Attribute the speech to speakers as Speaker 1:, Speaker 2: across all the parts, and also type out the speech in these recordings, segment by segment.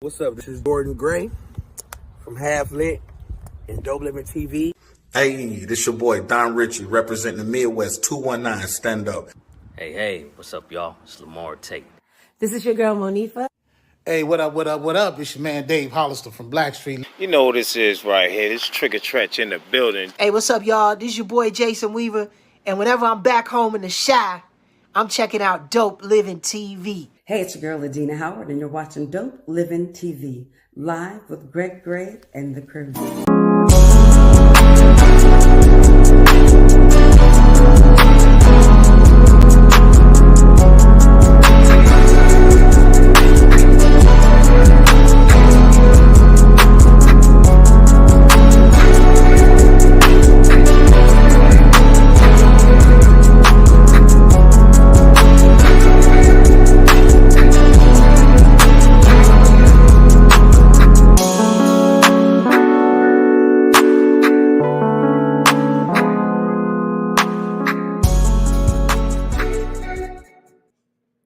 Speaker 1: What's up? This is Jordan Gray from Half Lit and DopelivenTV.
Speaker 2: Hey, this your boy Don Ritchie representing the Midwest 219. Stand up.
Speaker 3: Hey, what's up, y'all? It's Lamar Tate.
Speaker 4: This is your girl, Monifa.
Speaker 5: Hey, what up? It's your man Dave Hollister from Blackstreet.
Speaker 6: You know what this is right here. This Trigger Trench in the building.
Speaker 7: Hey, what's up, y'all? This is your boy Jason Weaver, and whenever I'm back home in the Chi, I'm checking out Dope Living TV.
Speaker 4: Hey, it's your girl, Adina Howard, and you're watching Dope Living TV, live with Greg Gray and the crew.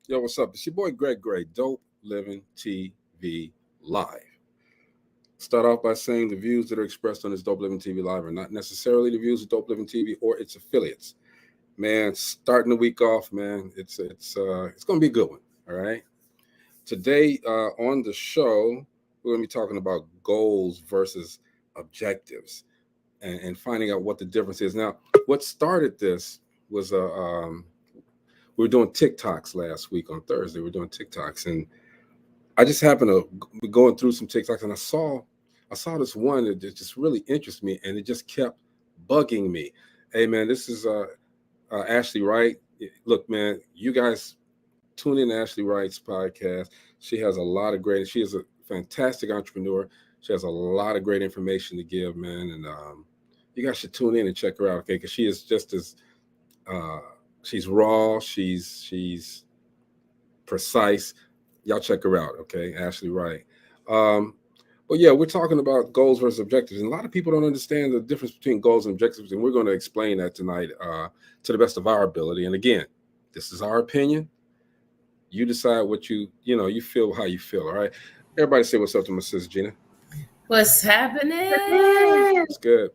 Speaker 8: Yo, what's up? It's your boy Greg Gray, Dope Living TV Live. Start off by saying the views that are expressed on this Dope Living TV Live are not necessarily the views of Dope Living TV or its affiliates. Man, starting the week off, man, it's gonna be a good one. All right. Today on the show, we're gonna be talking about goals versus objectives and finding out what the difference is. Now, what started this was we were doing TikToks last week on Thursday. We were doing TikToks, and I just happened to be going through some TikToks, and I saw this one that just really interested me, and it just kept bugging me. Hey, man, this is Ashley Wright. Look, man, you guys tune in to Ashley Wright's podcast. She is a fantastic entrepreneur. She has a lot of great information to give, man, and you guys should tune in and check her out, okay? Because she is just as she's raw, she's precise. Y'all check her out, okay? Ashley Wright. But yeah, we're talking about goals versus objectives. And a lot of people don't understand the difference between goals and objectives. And we're going to explain that tonight to the best of our ability. And again, this is our opinion. You decide what you feel how you feel, all right? Everybody say what's up to my sister Gina.
Speaker 9: What's happening?
Speaker 8: It's good.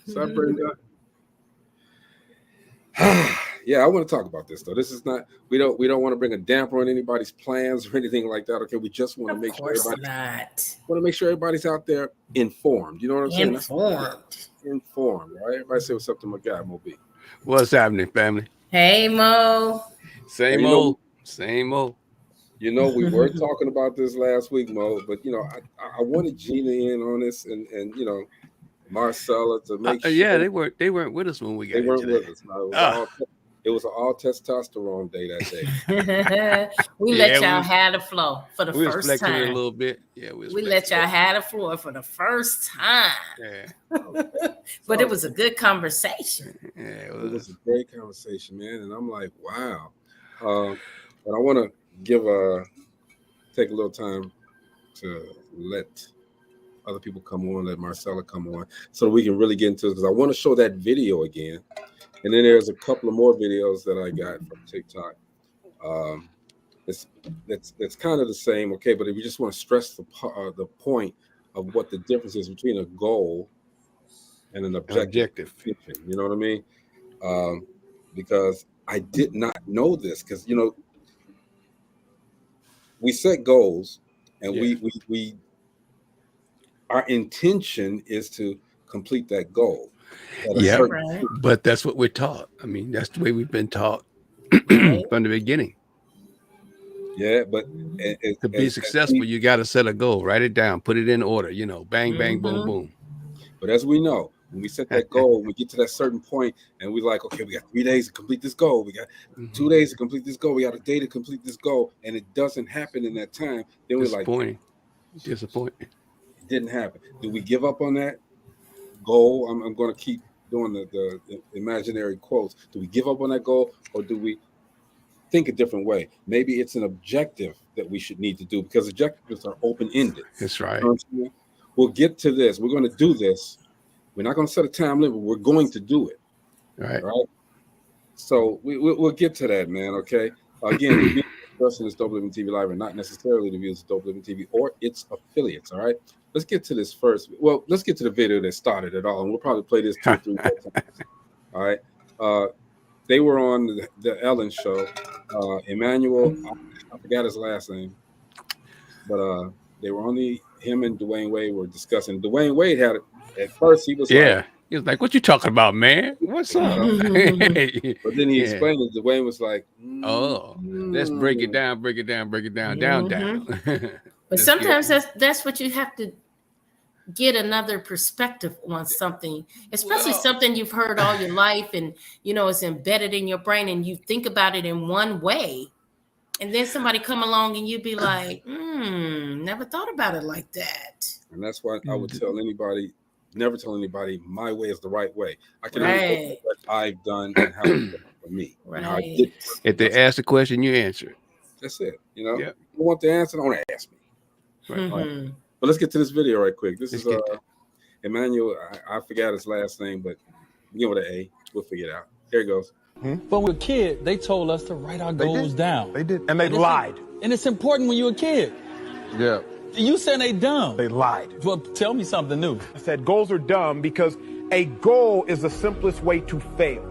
Speaker 8: What's up, Brenda? Yeah, I want to talk about this though. This is not we don't want to bring a damper on anybody's plans or anything like that. Okay, we just want to make sure everybody's out there informed. You know what I'm saying? Informed, right? Everybody say what's up to my guy, Mo B.
Speaker 10: What's happening, family?
Speaker 9: Hey, Mo.
Speaker 10: Same old.
Speaker 8: You know, we were talking about this last week, Mo, but I wanted Gina in on this and Marcella to make sure.
Speaker 10: Yeah, they weren't with us when we got into that. They weren't with us. No,
Speaker 8: it was an all testosterone day that day.
Speaker 9: we let y'all have the flow for the first time.
Speaker 10: A little bit. Yeah,
Speaker 9: we let y'all have the floor for the first time.
Speaker 10: Yeah.
Speaker 9: But it was a good conversation.
Speaker 8: Yeah, it was a great conversation, man. And I'm like, wow. But I want to take a little time to let other people come on, let Marcella come on, so we can really get into it, because I want to show that video again. And then there's a couple of more videos that I got from TikTok. It's kind of the same, okay? But if you just want to stress the point of what the difference is between a goal and an objective. You know what I mean? Because I did not know this, because we set goals, and we our intention is to complete that goal.
Speaker 10: Yeah, right. But that's what we're taught. I mean, that's the way we've been taught from the beginning.
Speaker 8: Yeah, but
Speaker 10: to be successful, you got to set a goal, write it down, put it in order. Bang, bang, boom, boom.
Speaker 8: But as we know, when we set that goal, we get to that certain point, and we're like, okay, we got 3 days to complete this goal. We got 2 days to complete this goal. We got a day to complete this goal, and it doesn't happen in that time. Then we're like,
Speaker 10: disappointing.
Speaker 8: It didn't happen. Do we give up on that goal? I'm going to keep doing the imaginary quotes. Do we give up on that goal, or do we think a different way? Maybe it's an objective that we should need to do, because objectives are open-ended.
Speaker 10: That's right.
Speaker 8: We'll get to this. We're going to do this. We're not going to set a time limit. We're going to do it.
Speaker 10: Right.
Speaker 8: So we'll get to that, man. Okay. Again, expressed in this Dope Living TV Live are not necessarily the views of Dope Living TV or its affiliates. All right. Let's get to this first. Well, let's get to the video that started it all, and we'll probably play this 2 or 3 more times. All right. They were on the Ellen show. Emmanuel, I forgot his last name, but they were on him and Dwayne Wade were discussing. Dwayne Wade had it at first. He was like,
Speaker 10: he was like, "What you talking about, man? What's up?"
Speaker 8: But then he explained it. Dwayne was like,
Speaker 10: let's break it down, down.
Speaker 9: But sometimes that's what you have to get another perspective on something, especially something you've heard all your life, and it's embedded in your brain, and you think about it in one way, and then somebody come along and you be like, never thought about it like that.
Speaker 8: And that's why I would tell anybody, never tell anybody my way is the right way. I can only tell you what I've done and how it's done for me.
Speaker 9: Right.
Speaker 10: If they ask the question, you answer it.
Speaker 8: That's it. You want the answer, don't ask me. Right. But let's get to this video right quick. This is Emmanuel. I forgot his last name, but begin with an A. We'll figure it out. Here it goes.
Speaker 11: When we were a kid, they told us to write our goals down.
Speaker 12: They did. And they lied.
Speaker 11: And it's important when you're a kid.
Speaker 12: Yeah.
Speaker 11: You said they dumb.
Speaker 12: They lied.
Speaker 11: Well, tell me something new.
Speaker 12: I said goals are dumb because a goal is the simplest way to fail.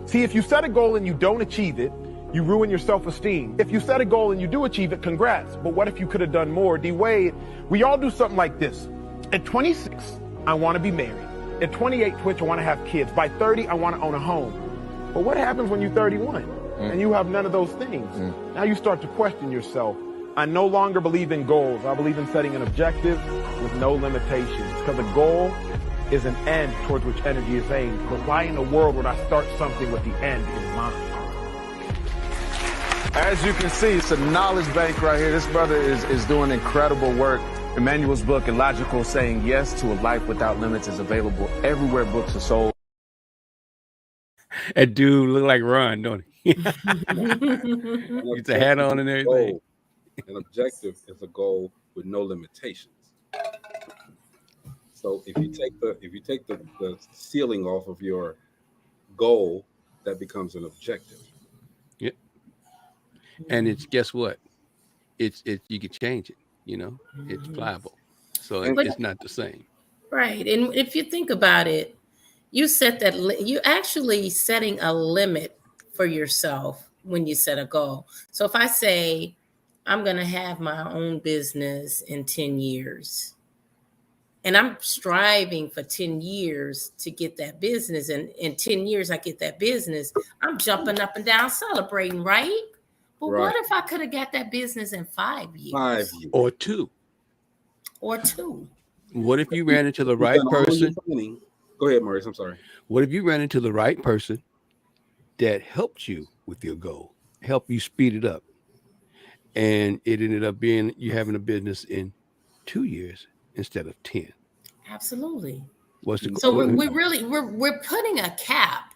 Speaker 12: See, if you set a goal and you don't achieve it, you ruin your self-esteem. If you set a goal and you do achieve it, congrats. But what if you could have done more? D-Wade, we all do something like this. At 26, I want to be married. At 28, Twitch, I want to have kids. By 30, I want to own a home. But what happens when you're 31 and you have none of those things? Now you start to question yourself. I no longer believe in goals. I believe in setting an objective with no limitations, because a goal is an end towards which energy is aimed. But why in the world would I start something with the end in mind?
Speaker 13: As you can see, it's a knowledge bank right here. This brother is doing incredible work. Emmanuel's book, Illogical, Saying Yes to a Life Without Limits, is available everywhere books are sold.
Speaker 10: That dude look like Ron, don't he? Gets a hat on and everything.
Speaker 8: An objective is a goal with no limitations. So if you take the ceiling off of your goal, that becomes an objective.
Speaker 10: Yep. And it's, guess what? It's you can change it. It's pliable, so it's not the same.
Speaker 9: Right. And if you think about it, you set that you actually setting a limit for yourself when you set a goal. So if I say I'm going to have my own business in 10 years, and I'm striving for 10 years to get that business, and in 10 years I get that business, I'm jumping up and down celebrating, right? But what if I could have got that business in 5 years?
Speaker 8: 5 years.
Speaker 10: Or 2.
Speaker 9: Or 2.
Speaker 10: What if you ran into the right person?
Speaker 8: Go ahead, Maurice. I'm sorry.
Speaker 10: What if you ran into the right person that helped you with your goal, helped you speed it up, and it ended up being you having a business in 2 years instead of 10?
Speaker 9: Absolutely.
Speaker 10: What's the
Speaker 9: so we're putting a cap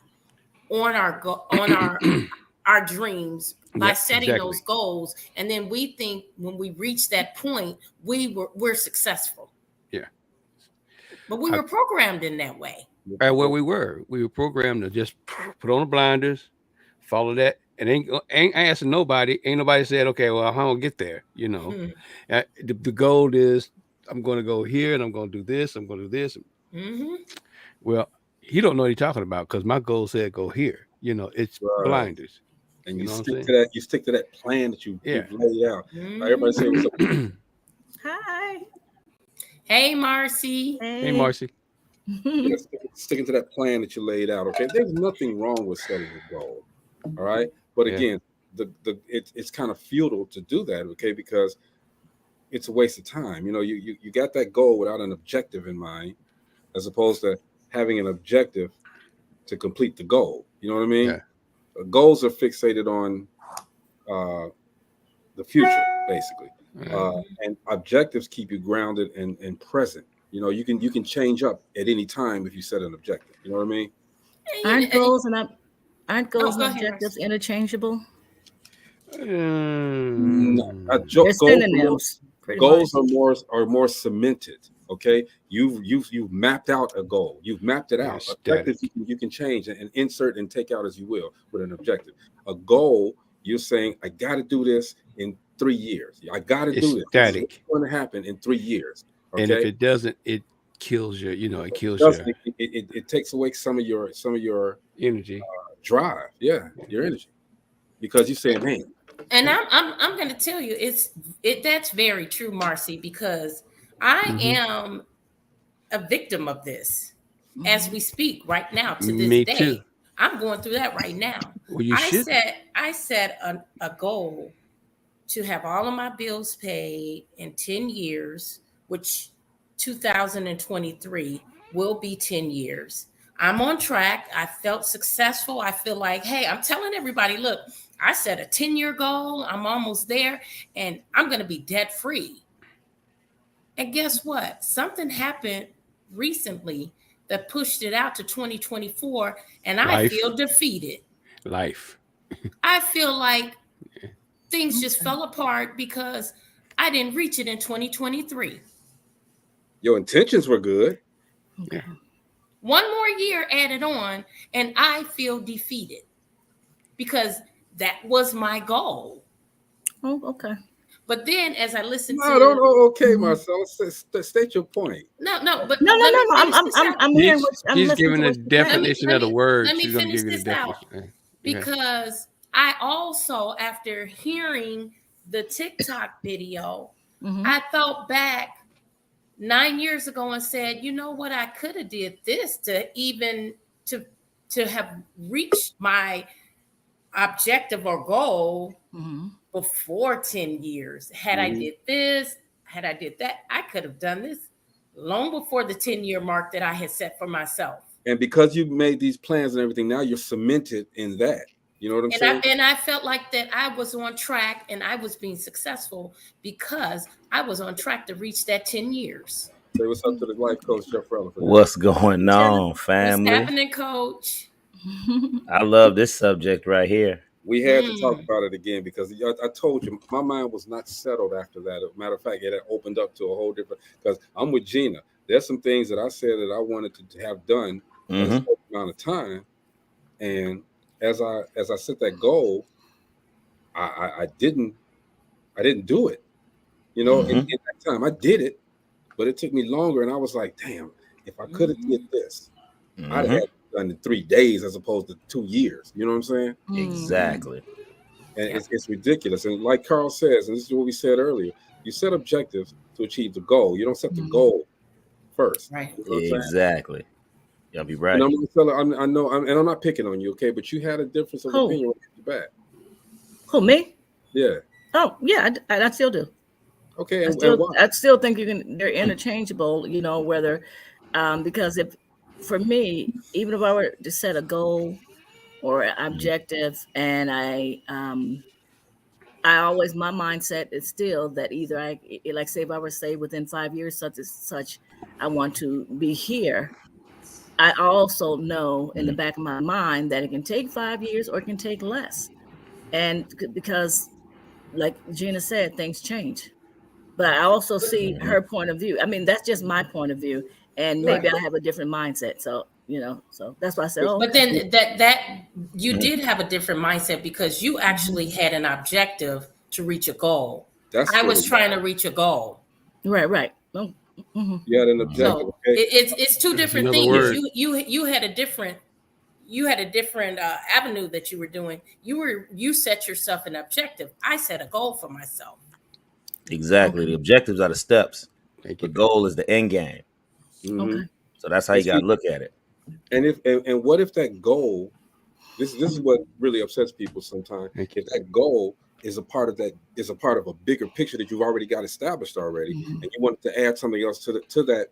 Speaker 9: on our dreams by setting those goals, and then we think when we reach that point we're successful.
Speaker 10: Yeah,
Speaker 9: but we were programmed in that way.
Speaker 10: Well, we were programmed to just put on the blinders, follow that, and ain't asking nobody. Ain't nobody said, okay, well, how do I get there? The goal is I'm going to go here and I'm going to do this. I'm going to do this. Well, he don't know what he's talking about, because my goal said go here. It's blinders.
Speaker 8: And you stick to that. You stick to that plan that you've laid out. Everybody say what's up.
Speaker 9: Hi. Hey, Marcy.
Speaker 10: Hey, Marcy.
Speaker 8: Sticking to that plan that you laid out. Okay, there's nothing wrong with setting a goal. All right, but again, it's kind of futile to do that. Okay, because it's a waste of time. You got that goal without an objective in mind, as opposed to having an objective to complete the goal. You know what I mean?
Speaker 10: Yeah.
Speaker 8: Goals are fixated on the future, basically, and objectives keep you grounded and present. You can change up at any time if you set an objective. You know what I mean?
Speaker 14: Aren't goals and objectives interchangeable?
Speaker 8: Goals are more cemented. Okay, you've mapped out a goal. You've mapped it out. Objectives you can change and insert and take out as you will with an objective. A goal, you're saying I got to do this in 3 years. I got to
Speaker 10: It's
Speaker 8: do this.
Speaker 10: static.
Speaker 8: This is what's going to happen in 3 years. Okay?
Speaker 10: And if it doesn't, it kills your, it kills
Speaker 8: it takes away some of your
Speaker 10: energy,
Speaker 8: drive. Yeah, your energy, because you say, man.
Speaker 9: And I'm going to tell you, that's very true, Marcy, because I am a victim of this as we speak right now to this
Speaker 10: Me
Speaker 9: day.
Speaker 10: too.
Speaker 9: I'm going through that right now.
Speaker 10: Well, you should.
Speaker 9: I set a goal to have all of my bills paid in 10 years, which 2023 will be 10 years. I'm on track. I felt successful. I feel like, hey, I'm telling everybody, look, I set a 10-year goal. I'm almost there, and I'm going to be debt free. And guess what? Something happened recently that pushed it out to 2024, and I feel defeated. I feel like things just fell apart because I didn't reach it in 2023.
Speaker 8: Your intentions were good.
Speaker 10: Yeah.
Speaker 9: One more year added on, and I feel defeated because that was my goal.
Speaker 14: Oh, okay.
Speaker 9: But then, as I listened to,
Speaker 8: okay, Marcel, state your point.
Speaker 9: No.
Speaker 14: I'm hearing what
Speaker 10: she's giving a definition of the word.
Speaker 9: Let me
Speaker 10: She's
Speaker 9: finish this out because I also, after hearing the TikTok video, I thought back 9 years ago and said, you know what, I could have did this to even to have reached my objective or goal before 10 years. Had I did this, had I did that, I could have done this long before the 10-year mark that I had set for myself.
Speaker 8: And because you made these plans and everything, now you're cemented in that. You know what I'm saying?
Speaker 9: And I felt like that I was on track and I was being successful because I was on track to reach that 10 years.
Speaker 8: Say what's up to the life coach, Jeff Rutherford.
Speaker 15: What's going on, family?
Speaker 9: What's happening, coach?
Speaker 15: I love this subject right here.
Speaker 8: We had to talk about it again because I told you my mind was not settled after that. As a matter of fact, it had opened up to a whole different, because I'm with Gina. There's some things that I said that I wanted to have done in a certain amount of time. And as I set that goal, I didn't do it. You know, in that time I did it, but it took me longer. And I was like, damn, if I could have did this, I'd have done in 3 days as opposed to 2 years. You know what I'm saying?
Speaker 15: Exactly.
Speaker 8: And it's ridiculous. And like Carl says, and this is what we said earlier, you set objectives to achieve the goal. You don't set the goal first.
Speaker 9: Right.
Speaker 8: You know
Speaker 15: Exactly. You'll be right.
Speaker 8: And I'm gonna tell her, I know, and I'm not picking on you, okay? But you had a difference of opinion right off the bat.
Speaker 14: Who, me?
Speaker 8: Yeah.
Speaker 14: Oh, yeah, I still do.
Speaker 8: Okay.
Speaker 14: I still think they're interchangeable, you know, whether because for me, even if I were to set a goal or an objective, and I always, my mindset is still that either like say if I were to say within 5 years, such as such, I want to be here. I also know in the back of my mind that it can take 5 years or it can take less. And because like Gina said, things change. But I also see her point of view. I mean, that's just my point of view. And maybe I have a different mindset. So, you know, so that's why I said,
Speaker 9: but then that you did have a different mindset because you actually had an objective to reach a goal. I was trying to reach a goal.
Speaker 14: Right.
Speaker 8: You had an objective.
Speaker 9: So it's two different things. You had a different avenue that you were doing. You set yourself an objective. I set a goal for myself.
Speaker 15: Exactly. The objectives are the steps. The goal is the end game.
Speaker 14: Okay.
Speaker 15: So that's how you got to look at it.
Speaker 8: And what if that goal? This is what really upsets people sometimes. If that goal is a part of a bigger picture that you've already got established already, and you want to add something else to that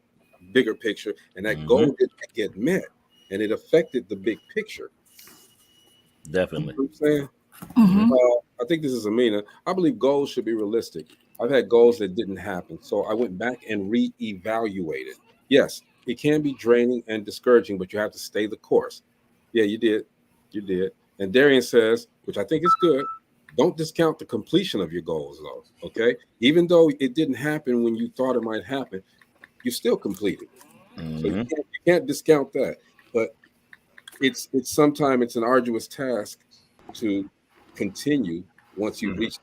Speaker 8: bigger picture, and that goal didn't get met, and it affected the big picture.
Speaker 15: Definitely.
Speaker 8: You know what I'm saying? I think this is Amina. I believe goals should be realistic. I've had goals that didn't happen, so I went back and re-evaluated. Yes, it can be draining and discouraging, but you have to stay the course. Yeah, you did. And Darian says, which I think is good, don't discount the completion of your goals, though. Okay, even though it didn't happen when you thought it might happen, you still completed. So you can't discount that. But it's sometimes it's an arduous task to continue once you reach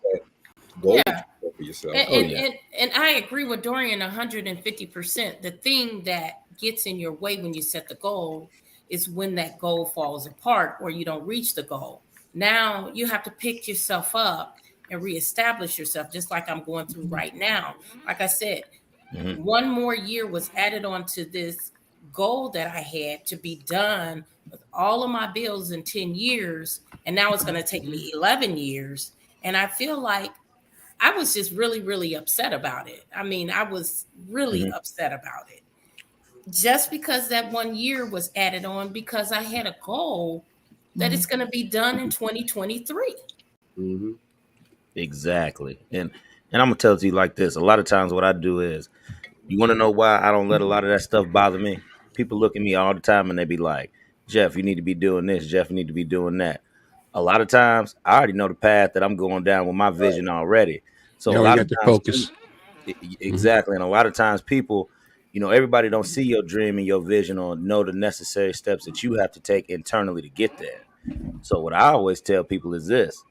Speaker 8: goals
Speaker 9: Yeah.
Speaker 8: for yourself.
Speaker 9: And I agree with Dorian 150%. The thing that gets in your way when you set the goal is when that goal falls apart or you don't reach the goal. Now you have to pick yourself up and reestablish yourself, just like I'm going through right now. Like I said, one more year was added on to this goal that I had to be done with all of my bills in 10 years. And now it's going to take me 11 years. And I feel like I was just really, really upset about it. I mean, I was really upset about it. Just because that 1 year was added on because I had a goal that it's going to be done in 2023.
Speaker 15: Exactly. And I'm gonna tell it to you like this. A lot of times what I do is, you want to know why I don't let a lot of that stuff bother me? People look at me all the time and they be like, Jeff, you need to be doing this. Jeff, you need to be doing that. A lot of times I already know the path that I'm going down with my vision already. So
Speaker 10: You
Speaker 15: a
Speaker 10: always
Speaker 15: lot
Speaker 10: got
Speaker 15: of
Speaker 10: to
Speaker 15: times,
Speaker 10: focus.
Speaker 15: exactly. And a lot of times people, everybody don't see your dream and your vision or know the necessary steps that you have to take internally to get there. So what I always tell people is this: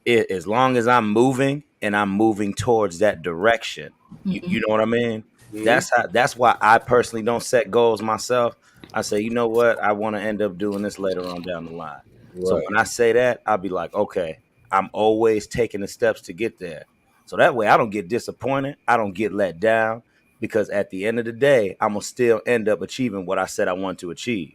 Speaker 15: as long as I'm moving and I'm moving towards that direction, you know what I mean? That's why I personally don't set goals myself. I say, you know what? I want to end up doing this later on down the line. So when I say that, I'll be like, okay, I'm always taking the steps to get there. So that way I don't get disappointed. I don't get let down, because at the end of the day, I'm going to still end up achieving what I said I want to achieve.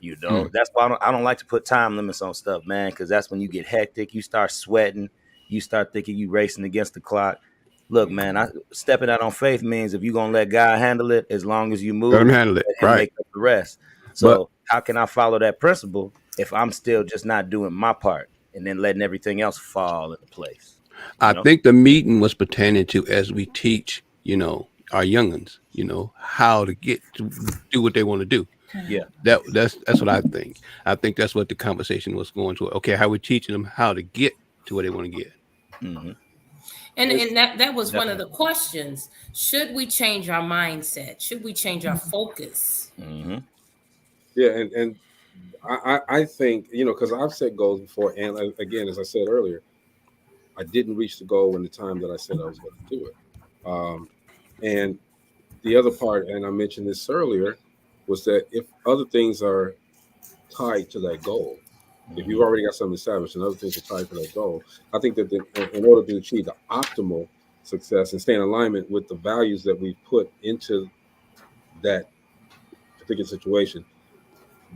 Speaker 15: That's why I don't like to put time limits on stuff, man, because that's when you get hectic. You start sweating. You start thinking you racing against the clock. Look, man, stepping out on faith means if you're going to let God handle it, as long as you move,
Speaker 10: Let him handle it.
Speaker 15: let him
Speaker 10: Right.
Speaker 15: make up the rest. So how can I follow that principle if I'm still just not doing my part and then letting everything else fall into place?
Speaker 10: I think the meeting was pertaining to, as we teach, our youngins, how to get to do what they want to do.
Speaker 15: Yeah.
Speaker 10: That's what I think. I think that's what the conversation was going to. Okay, how we teaching them how to get to where they want to get.
Speaker 9: And that was one of the questions. Should we change our mindset? Should we change our focus?
Speaker 8: Yeah, and I think, because I've set goals before, and again, as I said earlier, I didn't reach the goal in the time that I said I was going to do it. And the other part, and I mentioned this earlier, was that if other things are tied to that goal, if you've already got something established and other things are tied to that goal, I think that in order to achieve the optimal success and stay in alignment with the values that we put into that particular situation,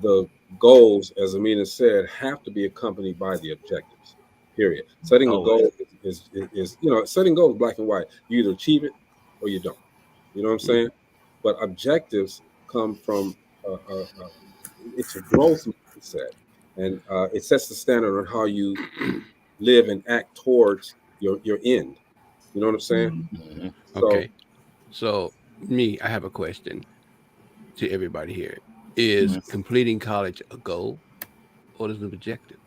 Speaker 8: the goals, as Amina said, have to be accompanied by the objectives. Period. Setting a goal is setting goals black and white. You either achieve it or you don't. You know what I'm saying? But objectives come from it's a growth mindset, and it sets the standard on how you live and act towards your end. You know what I'm saying?
Speaker 10: Okay. So I have a question to everybody here. Is completing college a goal or is it an objective?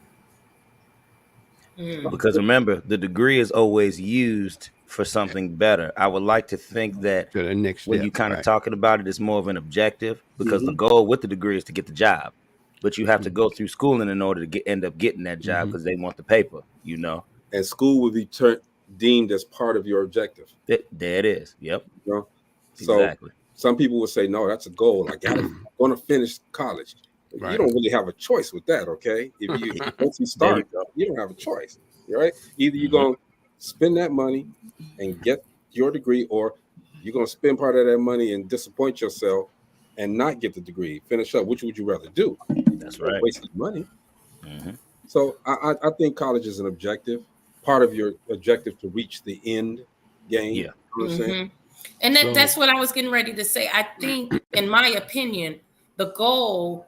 Speaker 15: Because remember, the degree is always used for something better. I would like to think that when you kind of talking about it, it's more of an objective, because the goal with the degree is to get the job, but you have to go through schooling in order to end up getting that job, because they want the paper,
Speaker 8: And school will be deemed as part of your objective.
Speaker 15: There it is. Yep.
Speaker 8: So
Speaker 15: exactly.
Speaker 8: Some people would say, no, that's a goal. I'm going to finish college. Right. You don't really have a choice with that, okay? If you once you start, you don't have a choice, right? Either you're going to spend that money and get your degree, or you're going to spend part of that money and disappoint yourself and not get the degree, finish up. Which would you rather do?
Speaker 15: That's right.
Speaker 8: Wasting money. So I think college is an objective, part of your objective to reach the end game. Yeah. You know what I'm saying?
Speaker 9: And that's what I was getting ready to say. I think, in my opinion, the goal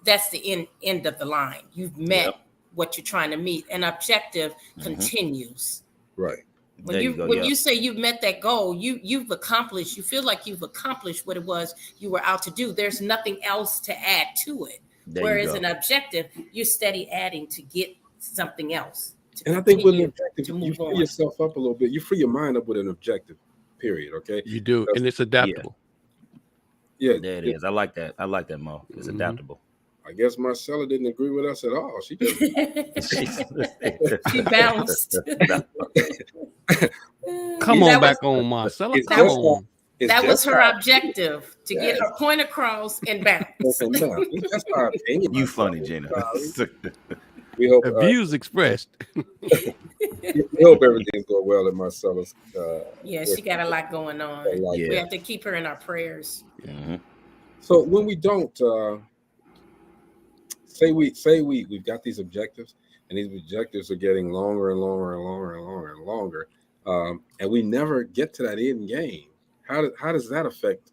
Speaker 9: that's the end of the line. You've met what you're trying to meet. An objective continues.
Speaker 8: Right.
Speaker 9: When you say you've met that goal, you've accomplished. You feel like you've accomplished what it was you were out to do. There's nothing else to add to it. Whereas an objective, you're steady adding to get something else.
Speaker 8: And I think with an objective, you free yourself up a little bit. You free your mind up with an objective. Period. Okay.
Speaker 10: You do, and it's adaptable.
Speaker 8: Yeah,
Speaker 15: there it is. I like that. I like that, Mo. It's adaptable.
Speaker 8: I guess Marcella didn't agree with us at all. She just
Speaker 9: she bounced.
Speaker 10: Come on back on, Marcella. Come on.
Speaker 9: That was her objective, to get her point across and bounce.
Speaker 8: That's my opinion.
Speaker 15: You funny, Gina.
Speaker 8: We hope
Speaker 10: views expressed.
Speaker 8: We hope everything's going well at Marcella's.
Speaker 9: Yeah, she got a lot going on. We have to keep her in our prayers.
Speaker 15: Mm-hmm.
Speaker 8: So when we don't say we've got these objectives, and these objectives are getting longer and longer and longer and longer and longer, and we never get to that end game. How does that affect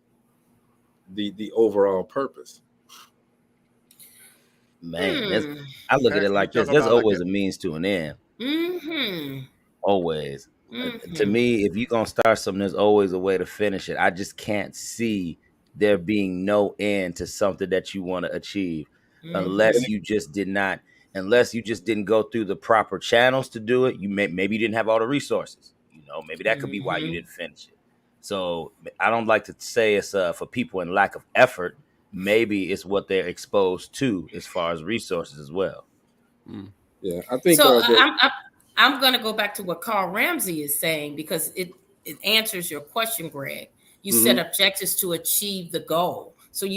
Speaker 8: the overall purpose?
Speaker 15: Man, I look at it like this. There's always a means to an end.
Speaker 9: Mm-hmm.
Speaker 15: Always. To me, if you're going to start something, there's always a way to finish it. I just can't see there being no end to something that you want to achieve unless you just didn't go through the proper channels to do it. Maybe you didn't have all the resources. Maybe that could be why you didn't finish it. So I don't like to say it's for people in lack of effort. Maybe it's what they're exposed to as far as resources as well.
Speaker 8: Yeah, I think
Speaker 9: so. I'm going to go back to what Carl Ramsey is saying, because it answers your question, Greg. You set objectives to achieve the goal. So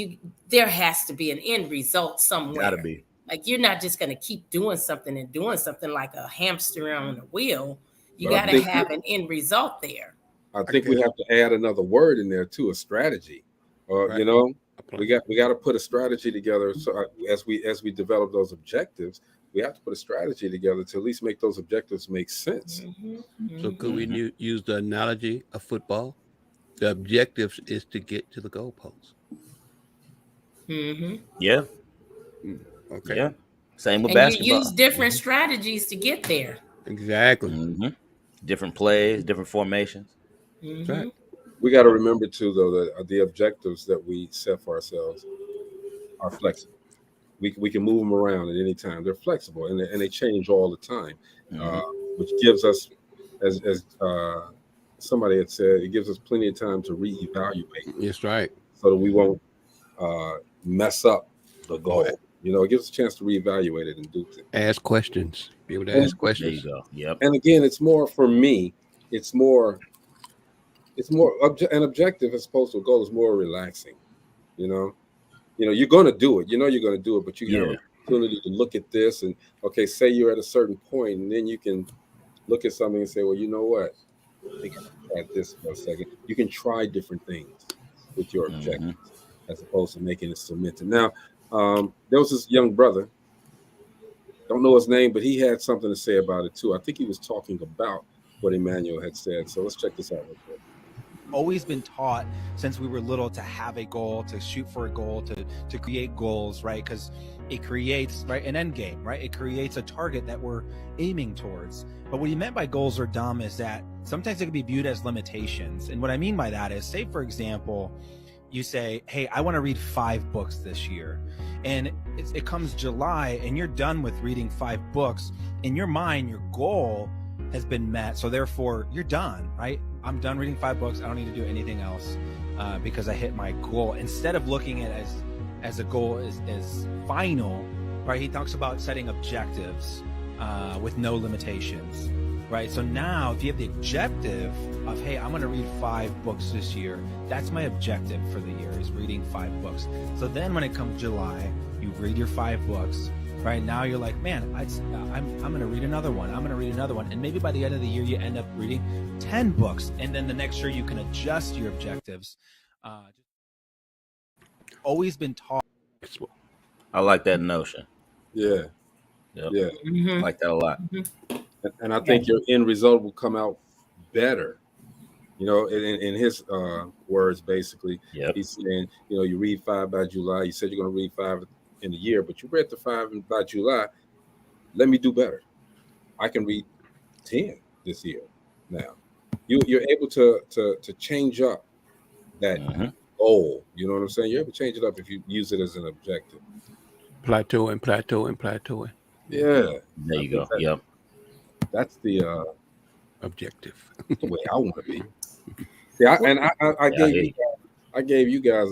Speaker 9: there has to be an end result somewhere.
Speaker 15: Gotta be.
Speaker 9: Like, you're not just going to keep doing something like a hamster on a wheel. You got to have an end result there.
Speaker 8: I think we have to add another word in there too, a strategy. Right. We got to put a strategy together. So as we develop those objectives, we have to put a strategy together to at least make those objectives make sense.
Speaker 10: So could we use the analogy of football? The objectives is to get to the goalpost.
Speaker 15: Yeah.
Speaker 10: Okay.
Speaker 15: Yeah. Same with
Speaker 9: and
Speaker 15: basketball.
Speaker 9: You use different strategies to get there.
Speaker 10: Exactly.
Speaker 15: Different plays, different formations.
Speaker 10: Right.
Speaker 8: We got to remember too, though, that the objectives that we set for ourselves are flexible. We can move them around at any time. They're flexible and they change all the time, which gives us, as somebody had said, it gives us plenty of time to reevaluate.
Speaker 10: That's right.
Speaker 8: So that we won't mess up the goal. It gives us a chance to reevaluate it and do things.
Speaker 10: Ask questions. Be able to ask questions.
Speaker 15: There you go. Yep.
Speaker 8: And again, it's more for me. It's more an objective as opposed to a goal is more relaxing. You're going to do it. You're going to do it, but you have an opportunity to look at this and say you're at a certain point, and then you can look at something and say, well, you know what? I think I can try this for a second. You can try different things with your objectives as opposed to making it cemented. Now, there was this young brother. Don't know his name, but he had something to say about it too. I think he was talking about what Emmanuel had said. So let's check this out real quick.
Speaker 16: Always been taught since we were little to have a goal, to shoot for a goal, to create goals, right? Because it creates an end game, right? It creates a target that we're aiming towards. But what he meant by goals are dumb is that sometimes it can be viewed as limitations. And what I mean by that is, say, for example, you say, hey, I want to read 5 books this year. And it comes July and you're done with reading 5 books. In your mind, your goal has been met. So therefore you're done, right? I'm done reading 5 books. I don't need to do anything else because I hit my goal. Instead of looking at it as a goal is final, right? He talks about setting objectives with no limitations, right? So now if you have the objective of, hey, I'm going to read 5 books this year, that's my objective for the year, is reading 5 books. So then when it comes July, you read your 5 books. Right now you're like, man, I'm going to read another one. I'm going to read another one. And maybe by the end of the year, you end up reading 10 books. And then the next year you can adjust your objectives. Always been taught.
Speaker 15: I like that notion.
Speaker 8: Yeah.
Speaker 15: Yep.
Speaker 8: Yeah.
Speaker 15: I like that a lot.
Speaker 8: And I think your end result will come out better. In his words, basically, he's saying, you read 5 by July. You said you're going to read 5 in a year, but you read the 5 by July. Let me do better. I can read 10 this year. Now, you're able to change up that goal. You know what I'm saying? You're able to change it up if you use it as an objective.
Speaker 10: Plateauing.
Speaker 8: Yeah.
Speaker 15: There you go. Yep.
Speaker 8: That's the
Speaker 10: objective.
Speaker 8: The way I want to be. Yeah, I gave you guys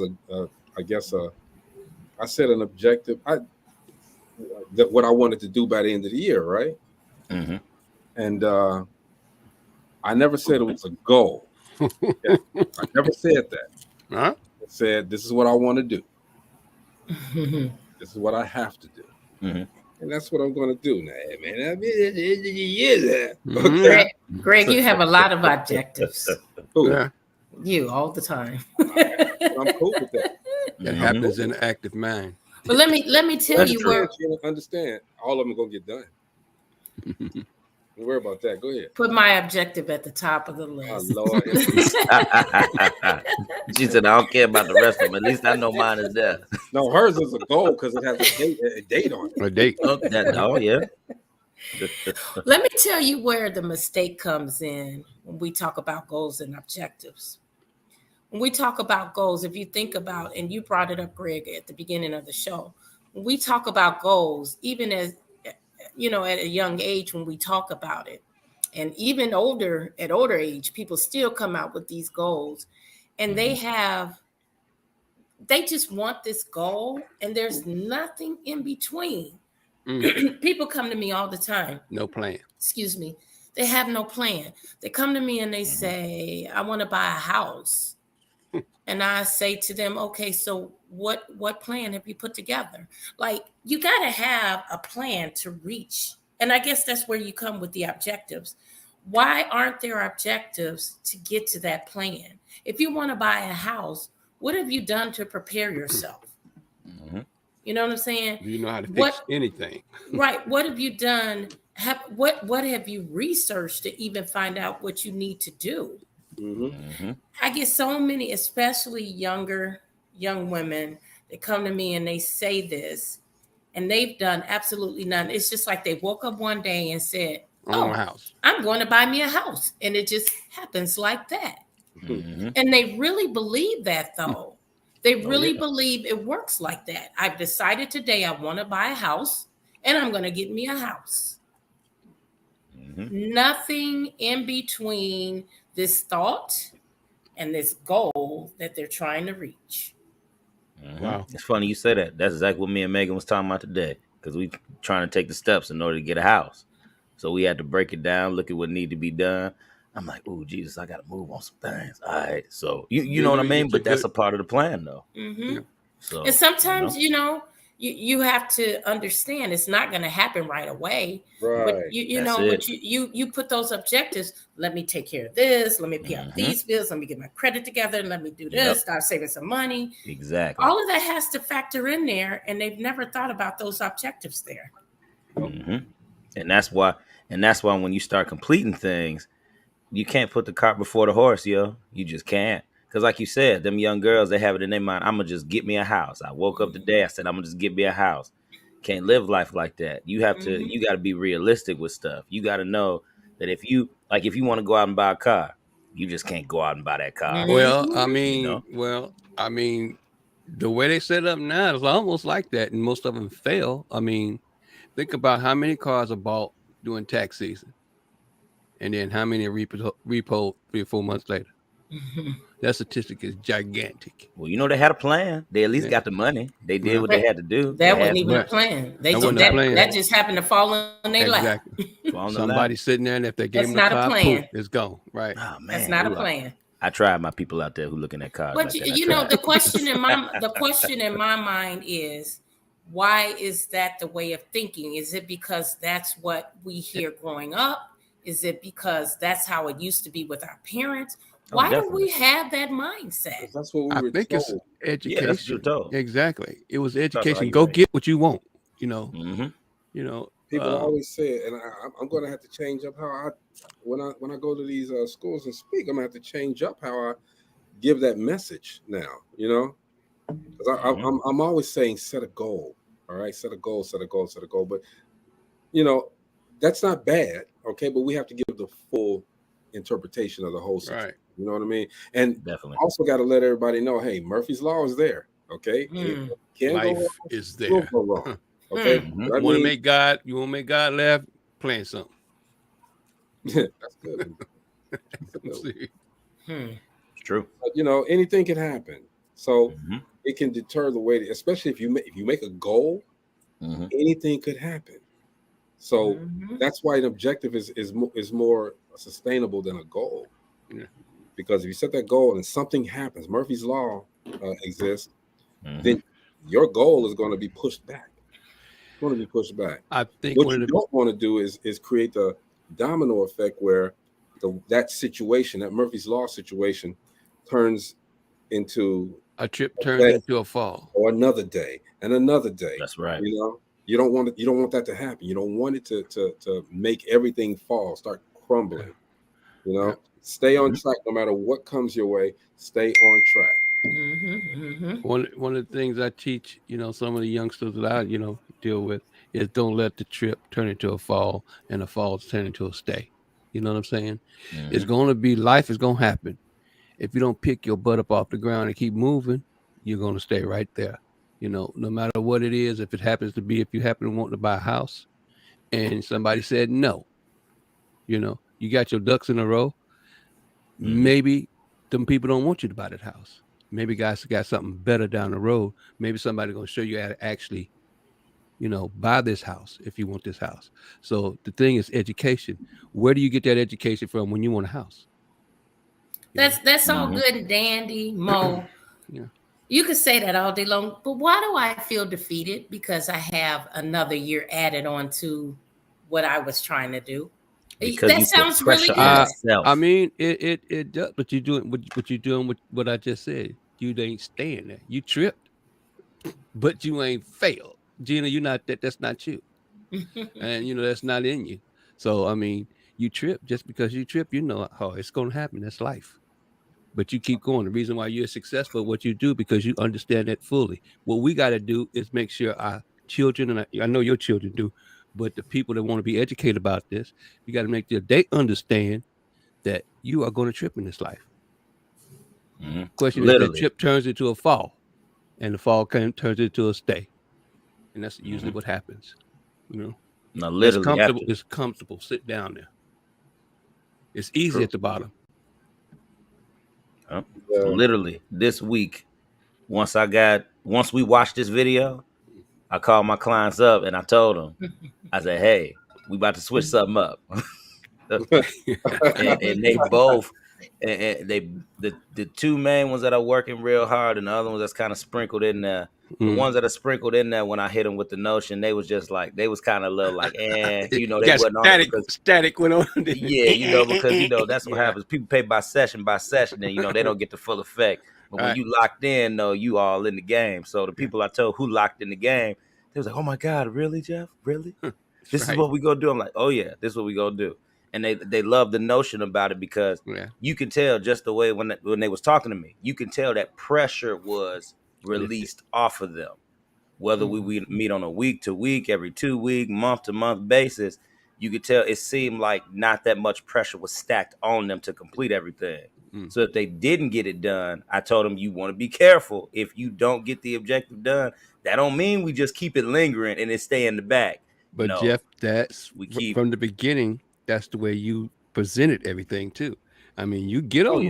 Speaker 8: I set an objective. What I wanted to do by the end of the year, right?
Speaker 15: Mm-hmm.
Speaker 8: And I never said it was a goal. Yeah, I never said that.
Speaker 10: Huh?
Speaker 8: I said this is what I want to do. This is what I have to do.
Speaker 15: Mm-hmm.
Speaker 8: And that's what I'm going to do now, man. I mean, it's
Speaker 9: Greg, Greg, you have a lot of objectives.
Speaker 10: Yeah.
Speaker 9: You all the time.
Speaker 8: I'm cool with that.
Speaker 10: That happens in an active mind.
Speaker 9: But let me tell you where.
Speaker 8: You understand? All of them are going to get done. Don't worry about that. Go ahead.
Speaker 9: Put my objective at the top of the list.
Speaker 8: Oh, Lord.
Speaker 15: She said, I don't care about the rest of them. At least I know mine is there.
Speaker 8: No, hers is a goal because it has a date on it.
Speaker 10: A date.
Speaker 15: Oh, yeah.
Speaker 9: Let me tell you where the mistake comes in when we talk about goals and objectives. When we talk about goals, if you think about, and you brought it up, Greg, at the beginning of the show, when we talk about goals, even as, you know, at a young age, when we talk about it, and even at older age, people still come out with these goals, and they just want this goal, and there's nothing in between. People come to me all the time.
Speaker 10: No plan.
Speaker 9: Excuse me. They have no plan. They come to me and they say, I want to buy a house. And I say to them, okay, so what plan have you put together? Like, you got to have a plan to reach. And I guess that's where you come with the objectives. Why aren't there objectives to get to that plan? If you want to buy a house, what have you done to prepare yourself? You know what I'm saying?
Speaker 10: You know how to fix anything.
Speaker 9: Right. What have you done? What have you researched to even find out what you need to do? I get so many, especially young women, that come to me and they say this, and they've done absolutely none. It's just like they woke up one day and said,
Speaker 10: "Oh, a house.
Speaker 9: I'm going to buy me a house," and it just happens like that. And they really believe that, though. They really believe it works like that. I've decided today I want to buy a house, and I'm going to get me a house. Nothing in between this thought and this goal that they're trying to reach.
Speaker 15: Wow. It's funny you say that. That's exactly what me and Megan was talking about today, because we trying to take the steps in order to get a house. So we had to break it down, look at what need to be done. I'm like, oh, Jesus, I got to move on some things. All right. So you know what I mean? But that's a part of the plan, though. So,
Speaker 9: and sometimes, you have to understand it's not going to happen right away.
Speaker 8: Right.
Speaker 9: But you put those objectives. Let me take care of this. Let me pay out these bills. Let me get my credit together. And let me do this. Start saving some money.
Speaker 15: Exactly.
Speaker 9: All of that has to factor in there, and they've never thought about those objectives there.
Speaker 15: And that's why when you start completing things, you can't put the cart before the horse, yo. You just can't. Because like you said, them young girls, they have it in their mind, I'm going to just get me a house. I woke up today, I said, I'm going to just get me a house. Can't live life like that. You have to, you got to be realistic with stuff. You got to know that if you want to go out and buy a car, you just can't go out and buy that car.
Speaker 10: Well, I mean, the way they set up now is almost like that. And most of them fail. I mean, think about how many cars are bought during tax season. And then how many are repoed 3 or 4 months later? That statistic is gigantic.
Speaker 15: Well, they had a plan. They at least got the money. They did what they had to do.
Speaker 9: That wasn't even a plan. That just happened to fall on their lap.
Speaker 10: Somebody sitting there, and if they gave them the car, poof, it's gone. Right?
Speaker 15: Oh, man,
Speaker 9: that's not a plan.
Speaker 15: I tried my people out there who looking at cars.
Speaker 9: But
Speaker 15: like
Speaker 9: the question in my mind is, why is that the way of thinking? Is it because that's what we hear growing up? Is it because that's how it used to be with our parents? Why do we have that mindset?
Speaker 8: That's what we were
Speaker 10: told. It's education.
Speaker 15: Yeah, that's what you're told.
Speaker 10: Exactly. It was education. Go get what you want.
Speaker 8: People always say it, and I'm going to have to change up how when I go to these schools and speak, I'm going to have to change up how I give that message now. Because I'm always saying set a goal. All right, set a goal. But that's not bad. Okay, but we have to give the full interpretation of the whole situation. Right. You know what I mean? And
Speaker 15: definitely
Speaker 8: also got to let everybody know, hey, Murphy's Law is there. Okay,
Speaker 10: life is there.
Speaker 8: Go wrong. Okay,
Speaker 10: you want to make God laugh? Plan something.
Speaker 8: That's good.
Speaker 15: It's true.
Speaker 8: But, anything can happen. So it can deter the way, especially if you make a goal, anything could happen. So that's why an objective is more sustainable than a goal.
Speaker 10: Yeah.
Speaker 8: Because if you set that goal and something happens, Murphy's Law exists, then your goal is going to be pushed back. It's going to be pushed back.
Speaker 10: I think
Speaker 8: What you don't want to do is create the domino effect where that situation, that Murphy's Law situation, turns into
Speaker 10: a trip turns into a fall,
Speaker 8: or another day and another day.
Speaker 15: That's right.
Speaker 8: You know, you don't want that to happen. You don't want it to make everything fall, start crumbling. You know, stay on track no matter what comes your way. Stay on track.
Speaker 10: One of the things I teach, some of the youngsters that I, deal with is don't let the trip turn into a fall and the fall turn into a stay. You know what I'm saying? It's going to be, life is going to happen. If you don't pick your butt up off the ground and keep moving, you're going to stay right there. No matter what it is, if it happens to be, if you happen to want to buy a house and somebody said no, you got your ducks in a row, maybe them people don't want you to buy that house. Maybe guys got something better down the road. Maybe somebody's going to show you how to actually, buy this house if you want this house. So the thing is education. Where do you get that education from when you want a house?
Speaker 9: That's all good and dandy, Mo.
Speaker 10: Yeah.
Speaker 9: You could say that all day long, but why do I feel defeated? Because I have another year added on to what I was trying to do.
Speaker 15: Because
Speaker 9: that sounds really good.
Speaker 10: I mean, it does, but you're doing what you're doing with what I just said. You ain't staying there. You tripped, but you ain't failed. Gina, you're not that. That's not you, and that's not in you. So I mean, you trip just because you trip. It's going to happen. That's life. But you keep going. The reason why you're successful at what you do, because you understand that fully. What we got to do is make sure our children, and I know your children do, but the people that want to be educated about this, you got to make sure they understand that you are going to trip in this life. Question is, that trip turns into a fall, and the fall turns into a stay, and that's usually what happens.
Speaker 15: No, literally,
Speaker 10: it's comfortable. Sit down there. It's easy at the bottom.
Speaker 15: Literally, this week, once we watched this video, I called my clients up and I told them, I said, "Hey, we about to switch something up." and they both, and the two main ones that are working real hard, and the other ones that's kind of sprinkled in there. The ones that are sprinkled in there, when I hit them with the notion, they was just like, they was kind of a little like, they wasn't
Speaker 10: static went on.
Speaker 15: Yeah, because that's what happens. People pay by session, and they don't get the full effect. But when you locked in, though, you all in the game. So the people I told who locked in the game, they was like, "Oh my God, really, Jeff? Really? This is what we gonna do?" I'm like, "Oh yeah, this is what we gonna do." And they love the notion about it, because you can tell just the way when they was talking to me, you can tell that pressure was released off of them. Whether we meet on a week to week, every 2 week, month to month basis, you could tell it seemed like not that much pressure was stacked on them to complete everything. So if they didn't get it done, I told them, you want to be careful. If you don't get the objective done, that don't mean we just keep it lingering and it stay in the back.
Speaker 10: But no, Jeff, from the beginning, that's the way you presented everything too. I mean, you get on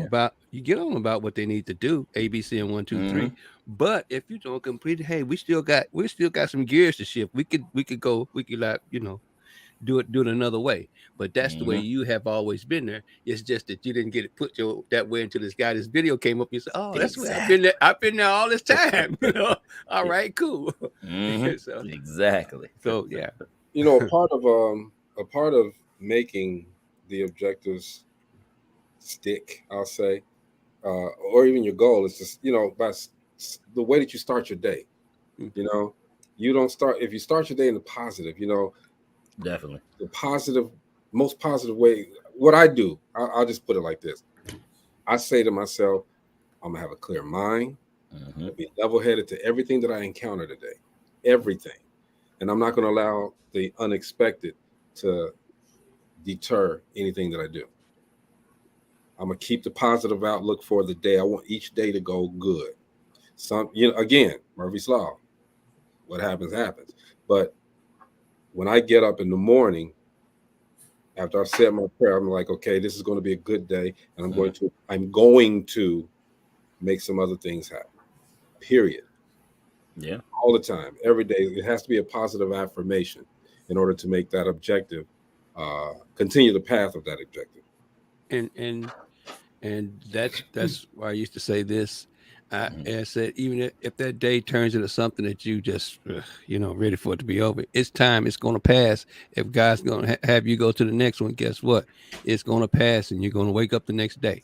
Speaker 10: about what they need to do, A, B, C, and 1, 2, 3. But if you don't complete it, hey, we still got some gears to shift. We could do it another way. But that's the way you have always been there. It's just that you didn't get it put that way until this video came up. You said, "Oh, that's where I've been there. I've been there all this time." All right, cool.
Speaker 15: So, exactly.
Speaker 10: So yeah,
Speaker 8: a part of making the objectives stick, I'll say, or even your goal is just by the way that you start your day. You don't start, if you start your day in the positive,
Speaker 15: definitely
Speaker 8: the most positive way. What I do, I'll just put it like this. I say to myself, I'm gonna have a clear mind, be level-headed to everything that I encounter today, everything, and I'm not going to allow the unexpected to deter anything that I do. I'm gonna keep the positive outlook for the day. I want each day to go good. Again, Murphy's Law. What happens, happens. But when I get up in the morning, after I've said my prayer, I'm like, okay, this is going to be a good day, and I'm going to make some other things happen. period.
Speaker 15: Yeah.
Speaker 8: All the time, every day. It has to be a positive affirmation in order to make that objective continue the path of that objective.
Speaker 10: And that's why I used to say this. I said, even if that day turns into something that you just, ready for it to be over, it's time. It's going to pass. If God's going to have you go to the next one, guess what? It's going to pass, and you're going to wake up the next day.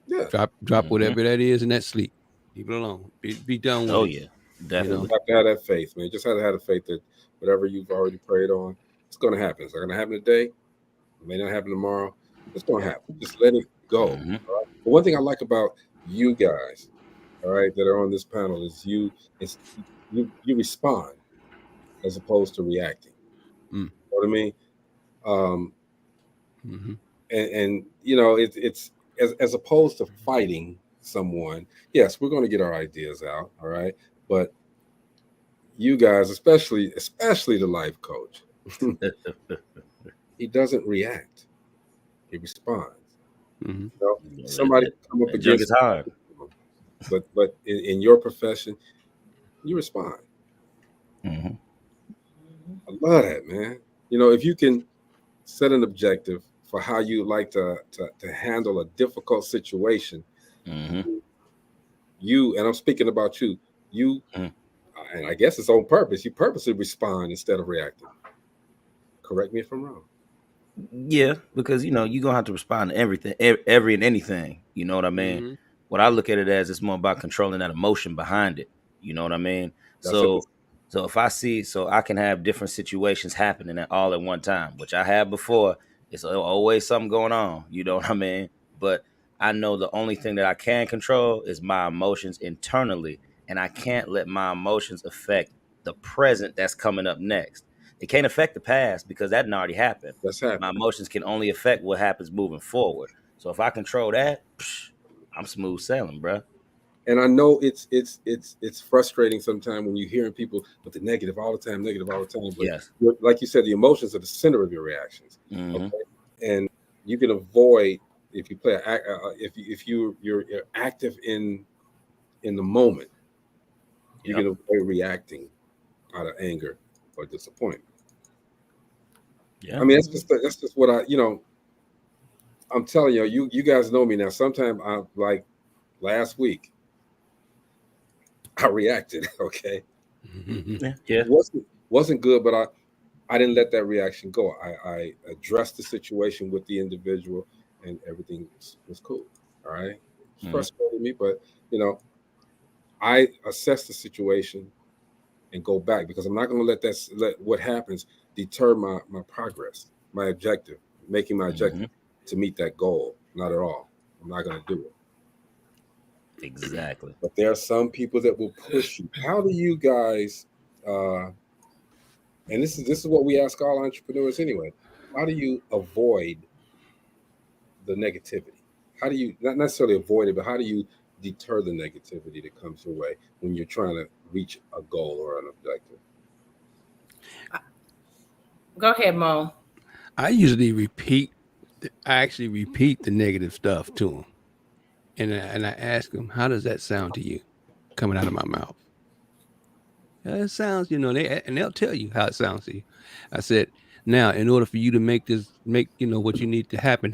Speaker 8: Yeah.
Speaker 10: Drop whatever that is in that sleep. Leave it alone. Be done with it.
Speaker 15: Oh yeah, definitely.
Speaker 8: You have to have that faith, man. You just have to have the faith that whatever you've already prayed on, it's going to happen. It's not going to happen today. It may not happen tomorrow. It's going to happen. Just let it go. All right? But one thing I like about you guys, all right, that are on this panel is you respond as opposed to reacting. You know what I mean? And it's as opposed to fighting someone. Yes, we're going to get our ideas out, all right. But you guys, especially the life coach, he doesn't react; he responds. You know, somebody come up against
Speaker 15: it's hard,
Speaker 8: but in your profession, you respond. I love that, man. If you can set an objective for how you like to handle a difficult situation, you, and I'm speaking about you, and I guess it's on purpose. You purposely respond instead of reacting. Correct me if I'm wrong.
Speaker 15: Yeah, because you're gonna have to respond to everything, every and anything. You know what I mean? What I look at it as, it's more about controlling that emotion behind it. You know what I mean? So if I see, so I can have different situations happening all at one time, which I have before. It's always something going on. You know what I mean? But I know the only thing that I can control is my emotions internally, and I can't let my emotions affect the present that's coming up next. It can't affect the past because that already happened.
Speaker 8: That's happened.
Speaker 15: My emotions can only affect what happens moving forward. So if I control that, I'm smooth sailing, bro.
Speaker 8: And I know it's frustrating sometimes when you're hearing people with the negative all the time. But
Speaker 15: yes,
Speaker 8: like you said, the emotions are the center of your reactions. Okay? And you can avoid if you play if you're active in the moment. You can avoid reacting out of anger or disappointment.
Speaker 15: Yeah,
Speaker 8: I mean that's just what I'm telling you. You guys know me now. Sometimes I like last week. I reacted, okay.
Speaker 15: Yeah.
Speaker 8: It wasn't good, but I didn't let that reaction go. I addressed the situation with the individual, and everything was cool. All right, it frustrated me, but I assess the situation and go back because I'm not going to let what happens deter my progress, my objective, making my objective to meet that goal. Not at all. I'm not going to do it.
Speaker 15: Exactly.
Speaker 8: But there are some people that will push you. How do you guys and this is what we ask all entrepreneurs anyway, how do you avoid the negativity? How do you not necessarily avoid it, but how do you deter the negativity that comes your way when you're trying to reach a goal or an objective?
Speaker 9: Go ahead, Mo.
Speaker 10: I usually actually repeat the negative stuff to them. And I ask them, how does that sound to you coming out of my mouth? It sounds, they'll tell you how it sounds to you. I said, now, in order for you to make what you need to happen,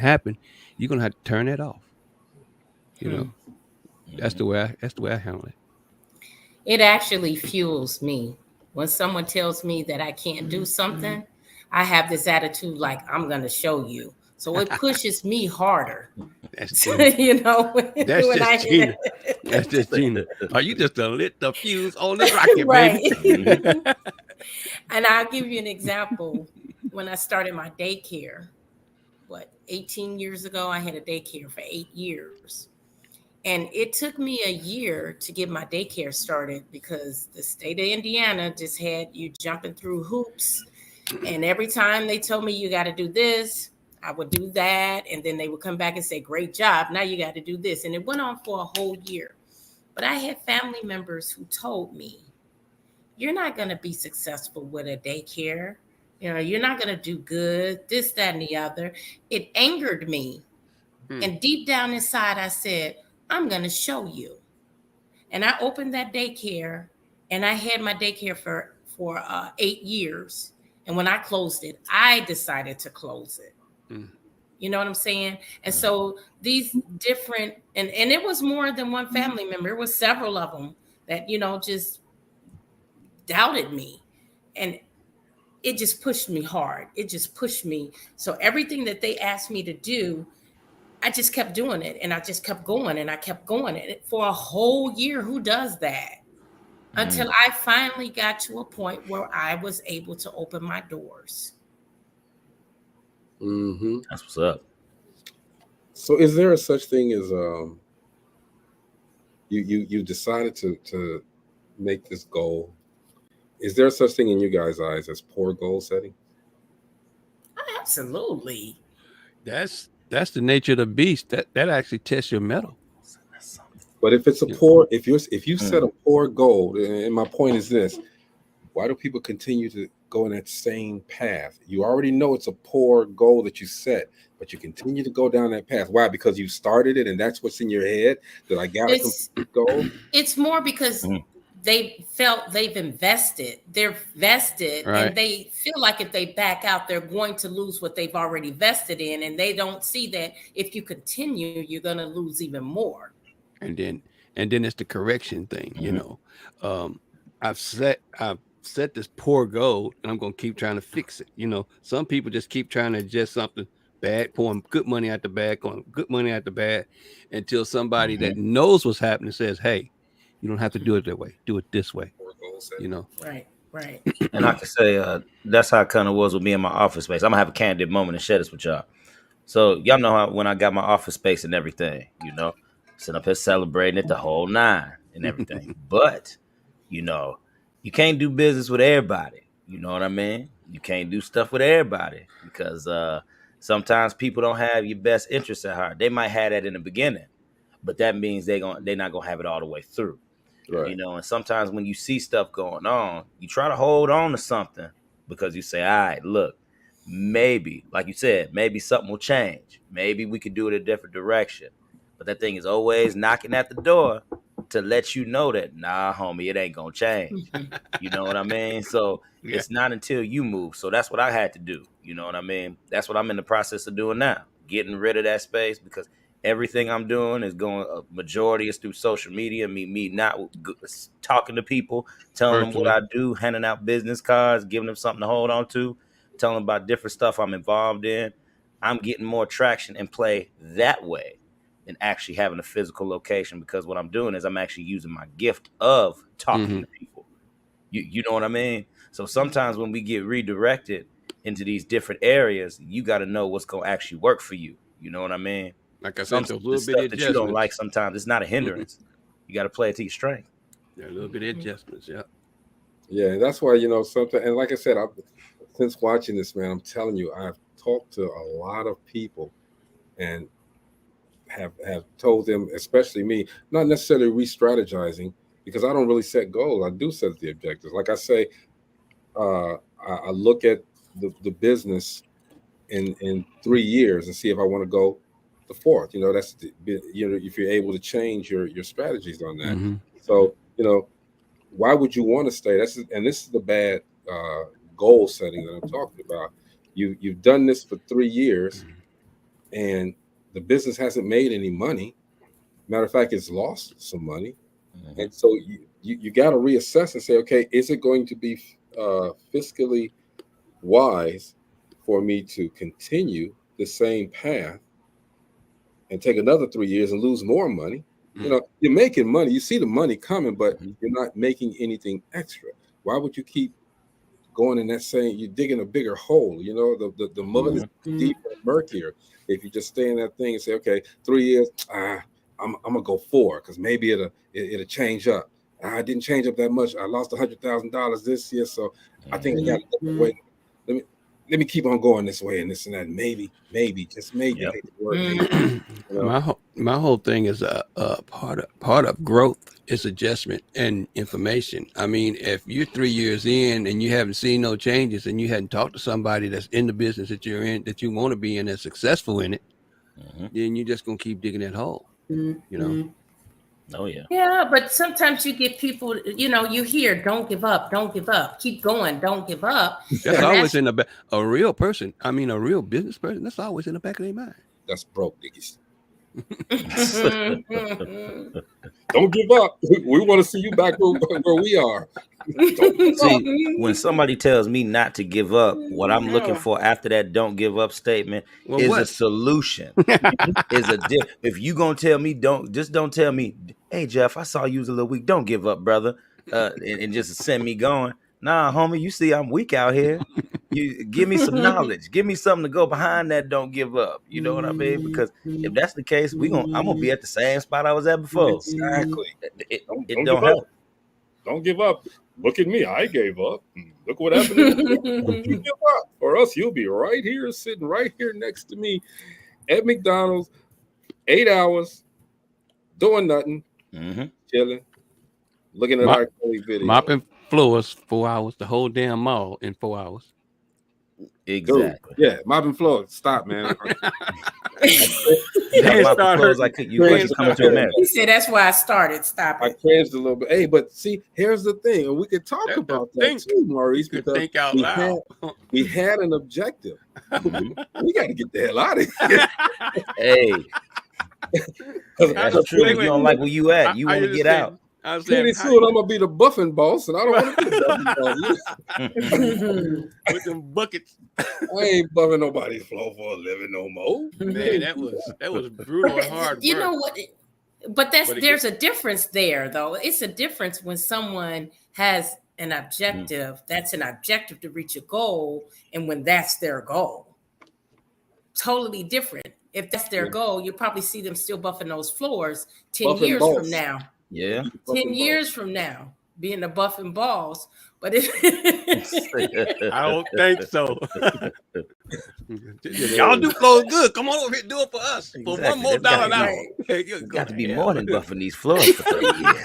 Speaker 10: you're going to have to turn that off. That's the way I handle it.
Speaker 9: It actually fuels me. When someone tells me that I can't do something, I have this attitude like, I'm going to show you. So it pushes me harder.
Speaker 10: That's Gina.
Speaker 9: That's
Speaker 10: Gina. That's just Gina. Are you just to lit the fuse on the rocket,
Speaker 9: baby? And I'll give you an example. When I started my daycare, 18 years ago, I had a daycare for 8 years. And it took me a year to get my daycare started because the state of Indiana just had you jumping through hoops. And every time they told me you got to do this, I would do that. And then they would come back and say, great job. Now you got to do this. And it went on for a whole year. But I had family members who told me, you're not going to be successful with a daycare. You're not going to do good, this, that, and the other. It angered me. And deep down inside, I said, I'm going to show you. And I opened that daycare, and I had my daycare for 8 years. And when I closed it, I decided to close it. You know what I'm saying? And so these different, and it was more than one family member. It was several of them that, just doubted me. And it just pushed me hard. It just pushed me. So everything that they asked me to do, I just kept doing it. And I just kept going, and I kept going. And for a whole year, who does that? Until I finally got to a point where I was able to open my doors.
Speaker 15: That's what's up.
Speaker 8: So is there a such thing as you decided to make this goal? Is there such thing in you guys' eyes as poor goal setting?
Speaker 9: Absolutely.
Speaker 10: That's the nature of the beast. That actually tests your mettle.
Speaker 8: But if it's a poor, if you set a poor goal, and my point is this, why do people continue to go in that same path? You already know it's a poor goal that you set, but you continue to go down that path. Why? Because you started it, and that's what's in your head, that I got to complete the goal?
Speaker 9: It's more because they felt they've invested. They're vested,
Speaker 10: Right.
Speaker 9: and they feel like if they back out, they're going to lose what they've already vested in, and they don't see that if you continue, you're going to lose even more.
Speaker 10: And then it's the correction thing. I've set this poor goal, and I'm gonna keep trying to fix it. Some people just keep trying to adjust something bad, pouring good money out the bag, going good money out the bag, until somebody that knows what's happening says, "Hey, you don't have to do it that way. Do it this way."
Speaker 9: Right.
Speaker 15: And I can say that's how it kind of was with me in my office space. I'm gonna have a candid moment and share this with y'all. So y'all know how when I got my office space and everything, sitting up here celebrating it the whole nine and everything. But you can't do business with everybody. You know what I mean? You can't do stuff with everybody because sometimes people don't have your best interests at heart. They might have that in the beginning, but that means they're not gonna have it all the way through.
Speaker 8: Right.
Speaker 15: And sometimes when you see stuff going on, you try to hold on to something because you say, all right, look, maybe, like you said, maybe something will change. Maybe we could do it a different direction. But that thing is always knocking at the door to let you know that, nah, homie, it ain't gonna change. You know what I mean? So it's not until you move. So that's what I had to do. You know what I mean? That's what I'm in the process of doing now, getting rid of that space, because everything I'm doing is going, a majority is through social media, me not talking to people, telling them what I do, handing out business cards, giving them something to hold on to, telling them about different stuff I'm involved in. I'm getting more traction and play that way than actually having a physical location, because what I'm doing is I'm actually using my gift of talking to people. You know what I mean? So sometimes when we get redirected into these different areas, you got to know what's going to actually work for you. You know what I mean?
Speaker 10: Like I said,
Speaker 15: Some
Speaker 10: a little
Speaker 15: stuff
Speaker 10: bit
Speaker 15: that you don't like sometimes, it's not a hindrance. You got to play it to your strength.
Speaker 10: Yeah, a little bit of adjustments,
Speaker 8: Yeah, and that's why, something, and like I said, since watching this, man, I'm telling you, I've talked to a lot of people and have told them, especially me, not necessarily re-strategizing, because I don't really set goals. I do set the objectives. Like I say, I look at the business in 3 years and see if I want to go the fourth. That's if you're able to change your strategies on that. So why would you want to stay? This is the bad goal setting that I'm talking about. You've done this for 3 years, and the business hasn't made any money. Matter of fact, it's lost some money. And so you got to reassess and say, okay, is it going to be fiscally wise for me to continue the same path and take another 3 years and lose more money? You're making money. You see the money coming, but you're not making anything extra. Why would you keep going in that same? You're digging a bigger hole. The mud is deeper, murkier. If you just stay in that thing and say, okay, 3 years, I'm gonna go 4 because maybe it'll change up. I didn't change up that much. I lost $100,000 this year, so I think I got to wait. Let me keep on going this way and this and that. Maybe, just maybe.
Speaker 10: My whole thing is part of growth is adjustment and information. I mean, if you're 3 years in and you haven't seen no changes and you hadn't talked to somebody that's in the business that you're in, that you want to be in, that's successful in it, then you're just gonna keep digging that hole.
Speaker 9: Mm-hmm.
Speaker 10: You know.
Speaker 9: Mm-hmm.
Speaker 10: Mm-hmm.
Speaker 9: Mm-hmm.
Speaker 15: Oh yeah.
Speaker 9: Yeah, but sometimes you get people, you hear, don't give up, keep going, don't give up.
Speaker 10: That's always in the back. A real person, a real business person, that's always in the back of their mind.
Speaker 8: That's broke niggas. Don't give up. We want to see you back where we are.
Speaker 15: See, when somebody tells me not to give up, what I'm looking for after that "don't give up" statement is a solution. If you gonna tell me don't tell me, hey Jeff, I saw you was a little weak. Don't give up, brother, and just send me going. Nah, homie, you see I'm weak out here. You give me some knowledge. Give me something to go behind that. Don't give up. You know what I mean? Because if that's the case, I'm gonna be at the same spot I was at before.
Speaker 8: Exactly.
Speaker 15: It don't help.
Speaker 8: Don't give up. Look at me. I gave up. Look what happened. Don't you give up. Or else you'll be right here, sitting right here next to me at McDonald's, 8 hours, doing nothing, chilling, looking at our video.
Speaker 10: Mopping floors 4 hours, the whole damn mall in 4 hours.
Speaker 15: Exactly.
Speaker 8: Dude, yeah, mopping floors. Stop, man.
Speaker 9: He said that's why I started. Stop it.
Speaker 8: I cringed a little bit. Hey, but see, here's the thing, and we could talk about that too, Maurice, because
Speaker 10: think out loud.
Speaker 8: We had an objective. We got to get the hell out of here.
Speaker 15: Hey, that's true. You don't like where you at. You want to get out.
Speaker 8: Pretty soon I'm gonna be the buffing boss, and I don't want to be the buffing boss.
Speaker 10: With them buckets.
Speaker 8: I ain't buffing nobody's floor for a living no more.
Speaker 10: Man, that was brutal and hard.
Speaker 9: You know what? But there's a difference there, though. It's a difference when someone has an objective. That's an objective to reach a goal, and when that's their goal, totally different. If that's their goal, you'll probably see them still buffing those floors 10 years from now.
Speaker 15: Yeah.
Speaker 9: 10 years from now, being a buffing balls. But
Speaker 10: I don't think so. Y'all do floors good. Come on over here, do it for us. For $1 more an hour.
Speaker 15: You got to be more than buffing these floors for 30 years.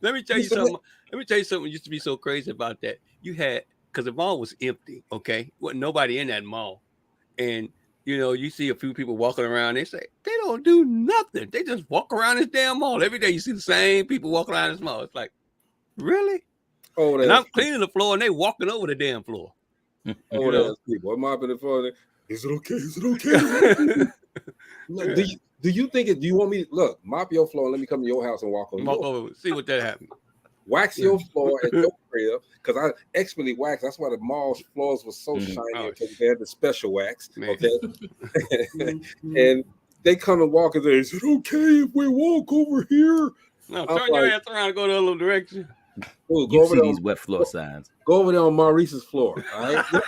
Speaker 10: Let me tell you something. That used to be so crazy about that. You had, because the mall was empty, okay? Wasn't nobody in that mall. And you see a few people walking around. They say they don't do nothing. They just walk around this damn mall every day. You see the same people walking around this mall. It's like, really? Oh, and I'm cleaning the floor, and they walking over the damn floor.
Speaker 8: Oh, those people. I'm mopping the floor. Is it okay? Is it okay? Do you think it? Do you want me to look mop your floor? And let me come to your house and walk over.
Speaker 10: See what that happened.
Speaker 8: Wax your floor at your crib, because I expertly wax. That's why the mall's floors were so shiny, because they had the special wax. Okay, and they come and walk and they say, "Is it okay if we walk over here?"
Speaker 10: No, turn your ass around and go the other direction.
Speaker 8: Ooh,
Speaker 15: you see these wet floor signs.
Speaker 8: Go over there on Maurice's floor. All right, get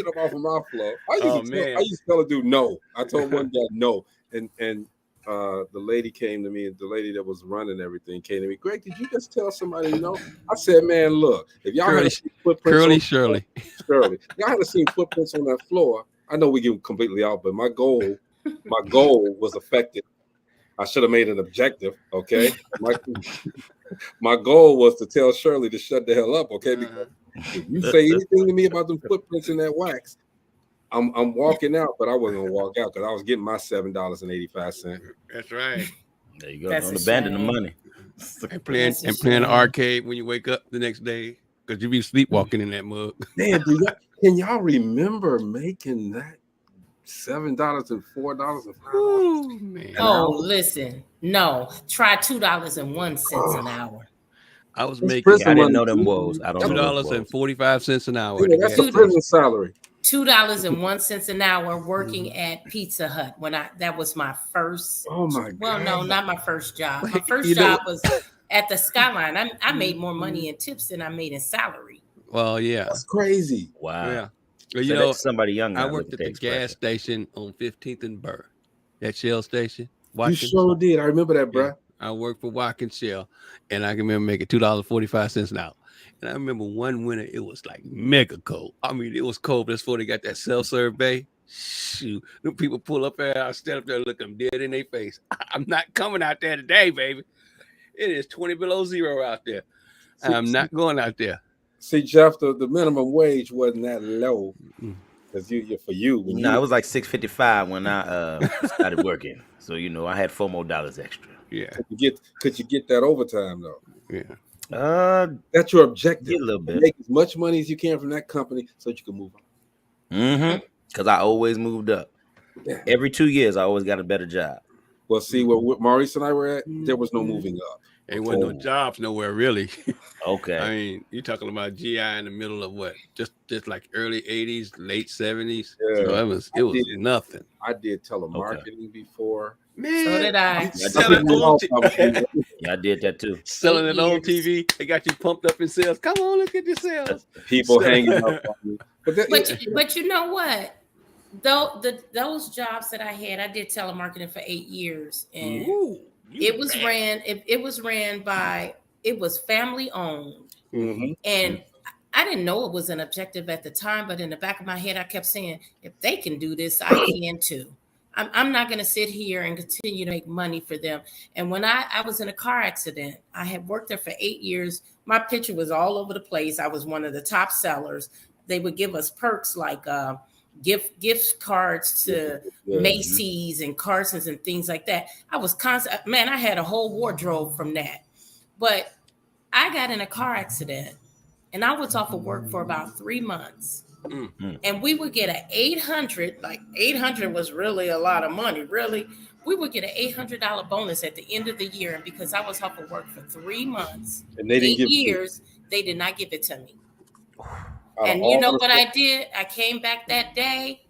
Speaker 8: them off of my floor. I used to tell a dude no. I told one guy no, and the lady came to me, and the lady that was running everything came to me. Greg, did you just tell somebody no? I said, man, look, if y'all had seen footprints
Speaker 10: Shirley,
Speaker 8: y'all had seen footprints on that floor. I know we get completely out, but my goal was affected. I should have made an objective, okay? My goal was to tell Shirley to shut the hell up, okay? Because if you say anything to me about them footprints in that wax, I'm walking out, but I wasn't gonna walk out because I was getting my $7.85.
Speaker 10: That's right.
Speaker 15: There you go. Don't abandon the money.
Speaker 10: And playing the arcade when you wake up the next day, because you be sleepwalking in that mug.
Speaker 8: Man, can y'all remember making that $7 and $4
Speaker 10: man.
Speaker 9: Oh, listen, no, try $2.01 an hour.
Speaker 10: I was making.
Speaker 15: I didn't know them woes. I don't know
Speaker 10: $2.45 an hour.
Speaker 8: Yeah, that's a prison salary.
Speaker 9: $2.01 an hour working at Pizza Hut that was my first.
Speaker 8: Oh my God!
Speaker 9: Well, no, not my first job. My first job was at the Skyline. I made more money in tips than I made in salary.
Speaker 10: Well, yeah,
Speaker 8: that's crazy.
Speaker 15: Wow.
Speaker 10: Yeah. Well,
Speaker 15: somebody young.
Speaker 10: I worked at the gas station on 15th and Burr, that Shell station.
Speaker 8: You sure did. I remember that, bro.
Speaker 10: Yeah. I worked for Watkins Shell, and I can remember making $2.45 an hour. And I remember one winter, it was like mega cold. I mean, it was cold. That's before they got that self-serve bay. Shoot, them people pull up there. I stand up there, look them dead in their face. I'm not coming out there today, baby. It is 20 below zero out there. I'm not going out there.
Speaker 8: See, Jeff, the minimum wage wasn't that low because you for you. When
Speaker 15: No, it was like $6.55 when I started working. So I had $4 more extra.
Speaker 10: Yeah.
Speaker 8: Could you get that overtime though?
Speaker 10: Yeah.
Speaker 8: That's your objective.
Speaker 15: Get a little bit.
Speaker 8: Make as much money as you can from that company so that you can move on.
Speaker 15: Mm-hmm. Because I always moved up.
Speaker 8: Yeah.
Speaker 15: Every 2 years, I always got a better job.
Speaker 8: Well, see, where Maurice and I were at, there was no moving up.
Speaker 10: Ain't wasn't no jobs nowhere really.
Speaker 15: Okay.
Speaker 10: I mean, you're talking about GI in the middle of what? Just like early 80s, late 70s.
Speaker 8: Yeah.
Speaker 10: So it was nothing.
Speaker 8: I did telemarketing before.
Speaker 10: Man,
Speaker 9: So did I.
Speaker 15: Yeah, I did that too.
Speaker 10: Selling it on TV. They got you pumped up in sales. Come on, look at your sales.
Speaker 8: People hanging up on you.
Speaker 9: But you know what? Though those jobs that I had, I did telemarketing for 8 years, and it was ran by, it was family owned, and I didn't know it was an objective at the time, but in the back of my head, I kept saying, if they can do this, I can too. I'm not going to sit here and continue to make money for them. And when I was in a car accident, I had worked there for 8 years. My picture was all over the place. I was one of the top sellers. They would give us perks like gift cards to Macy's and Carson's and things like that. I was constant, man, I had a whole wardrobe from that. But I got in a car accident and I was off of work for about 3 months. And we would get an 800, like 800 was really a lot of money, really. We would get an $800 bonus at the end of the year. And because I was off of work for 3 months,
Speaker 8: and they didn't
Speaker 9: 8 years, they did not give it to me. And
Speaker 8: all
Speaker 9: you know
Speaker 8: the
Speaker 9: what I did? I came back that day